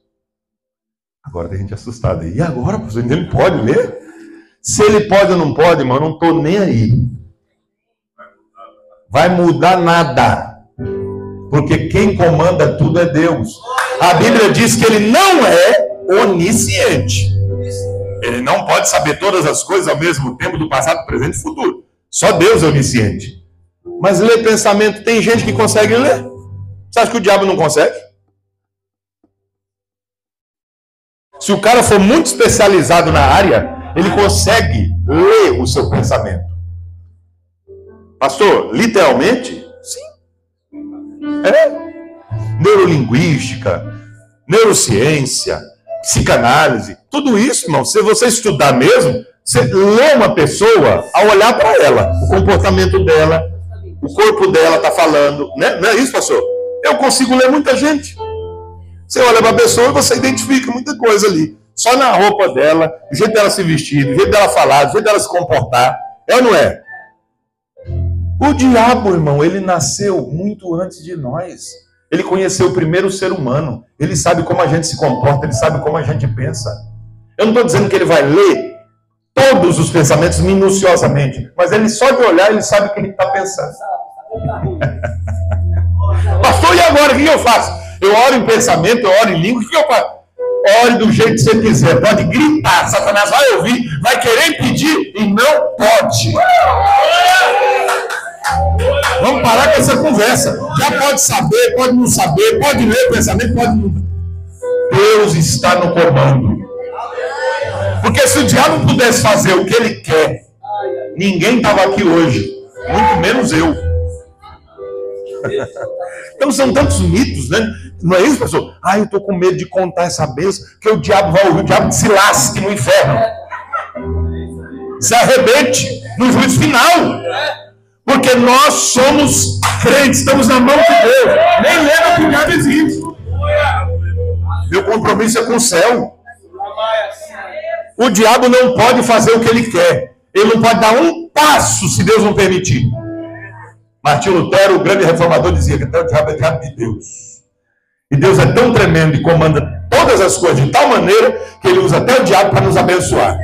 Agora tem gente assustada. E agora, professor, ele pode ler? Se ele pode ou não pode, irmão, eu não estou nem aí. Vai mudar nada. Porque quem comanda tudo é Deus. A Bíblia diz que ele não é onisciente. Ele não pode saber todas as coisas ao mesmo tempo, do passado, presente e futuro. Só Deus é onisciente. Mas ler pensamento, tem gente que consegue ler. Você acha que o diabo não consegue? Se o cara for muito especializado na área, ele consegue ler o seu pensamento. Pastor, literalmente? Sim. Neurolinguística, neurociência, psicanálise, tudo isso, irmão, se você estudar mesmo, você lê uma pessoa ao olhar para ela, o comportamento dela, o corpo dela está falando, né? Não é isso, pastor? Eu consigo ler muita gente. Você olha para a pessoa e você identifica muita coisa ali. Só na roupa dela, do jeito dela se vestir, do jeito dela falar, do jeito dela se comportar. É ou não é? O diabo, irmão, ele nasceu muito antes de nós. Ele conheceu o primeiro ser humano. Ele sabe como a gente se comporta, ele sabe como a gente pensa. Eu não estou dizendo que ele vai ler todos os pensamentos minuciosamente, mas ele só de olhar, ele sabe o que ele está pensando. Pastor, e agora? O que eu faço? Eu oro em pensamento, eu oro em língua, o que eu faço? Ore do jeito que você quiser, pode gritar, Satanás vai ouvir, vai querer impedir e não pode. Vamos parar com essa conversa. Já pode saber, pode não saber, pode ler o pensamento, pode não. Deus está no comando. Porque se o diabo pudesse fazer o que ele quer, ninguém estava aqui hoje, muito menos eu. Então são tantos mitos, né? Não é isso, pastor? Eu estou com medo de contar essa bênção, que o diabo vai ouvir, o diabo se lasque no inferno. Se arrebente no juízo final. Porque nós somos crentes, estamos na mão de Deus. Nem lembra que o diabo existe. Meu compromisso é com o céu. O diabo não pode fazer o que ele quer. Ele não pode dar um passo se Deus não permitir. Martinho Lutero, o grande reformador, dizia que até o diabo é diabo de Deus. E Deus é tão tremendo e comanda todas as coisas de tal maneira que ele usa até o diabo para nos abençoar.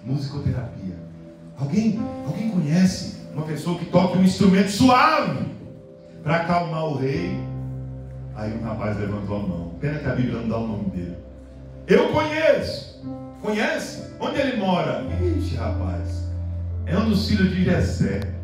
musicoterapia. Alguém conhece uma pessoa que toca um instrumento suave para acalmar o rei? Aí um rapaz levantou a mão. Pena que a Bíblia não dá o nome dele. Eu conheço. Conhece? Onde ele mora? Ixi, rapaz, é um dos filhos de Jessé.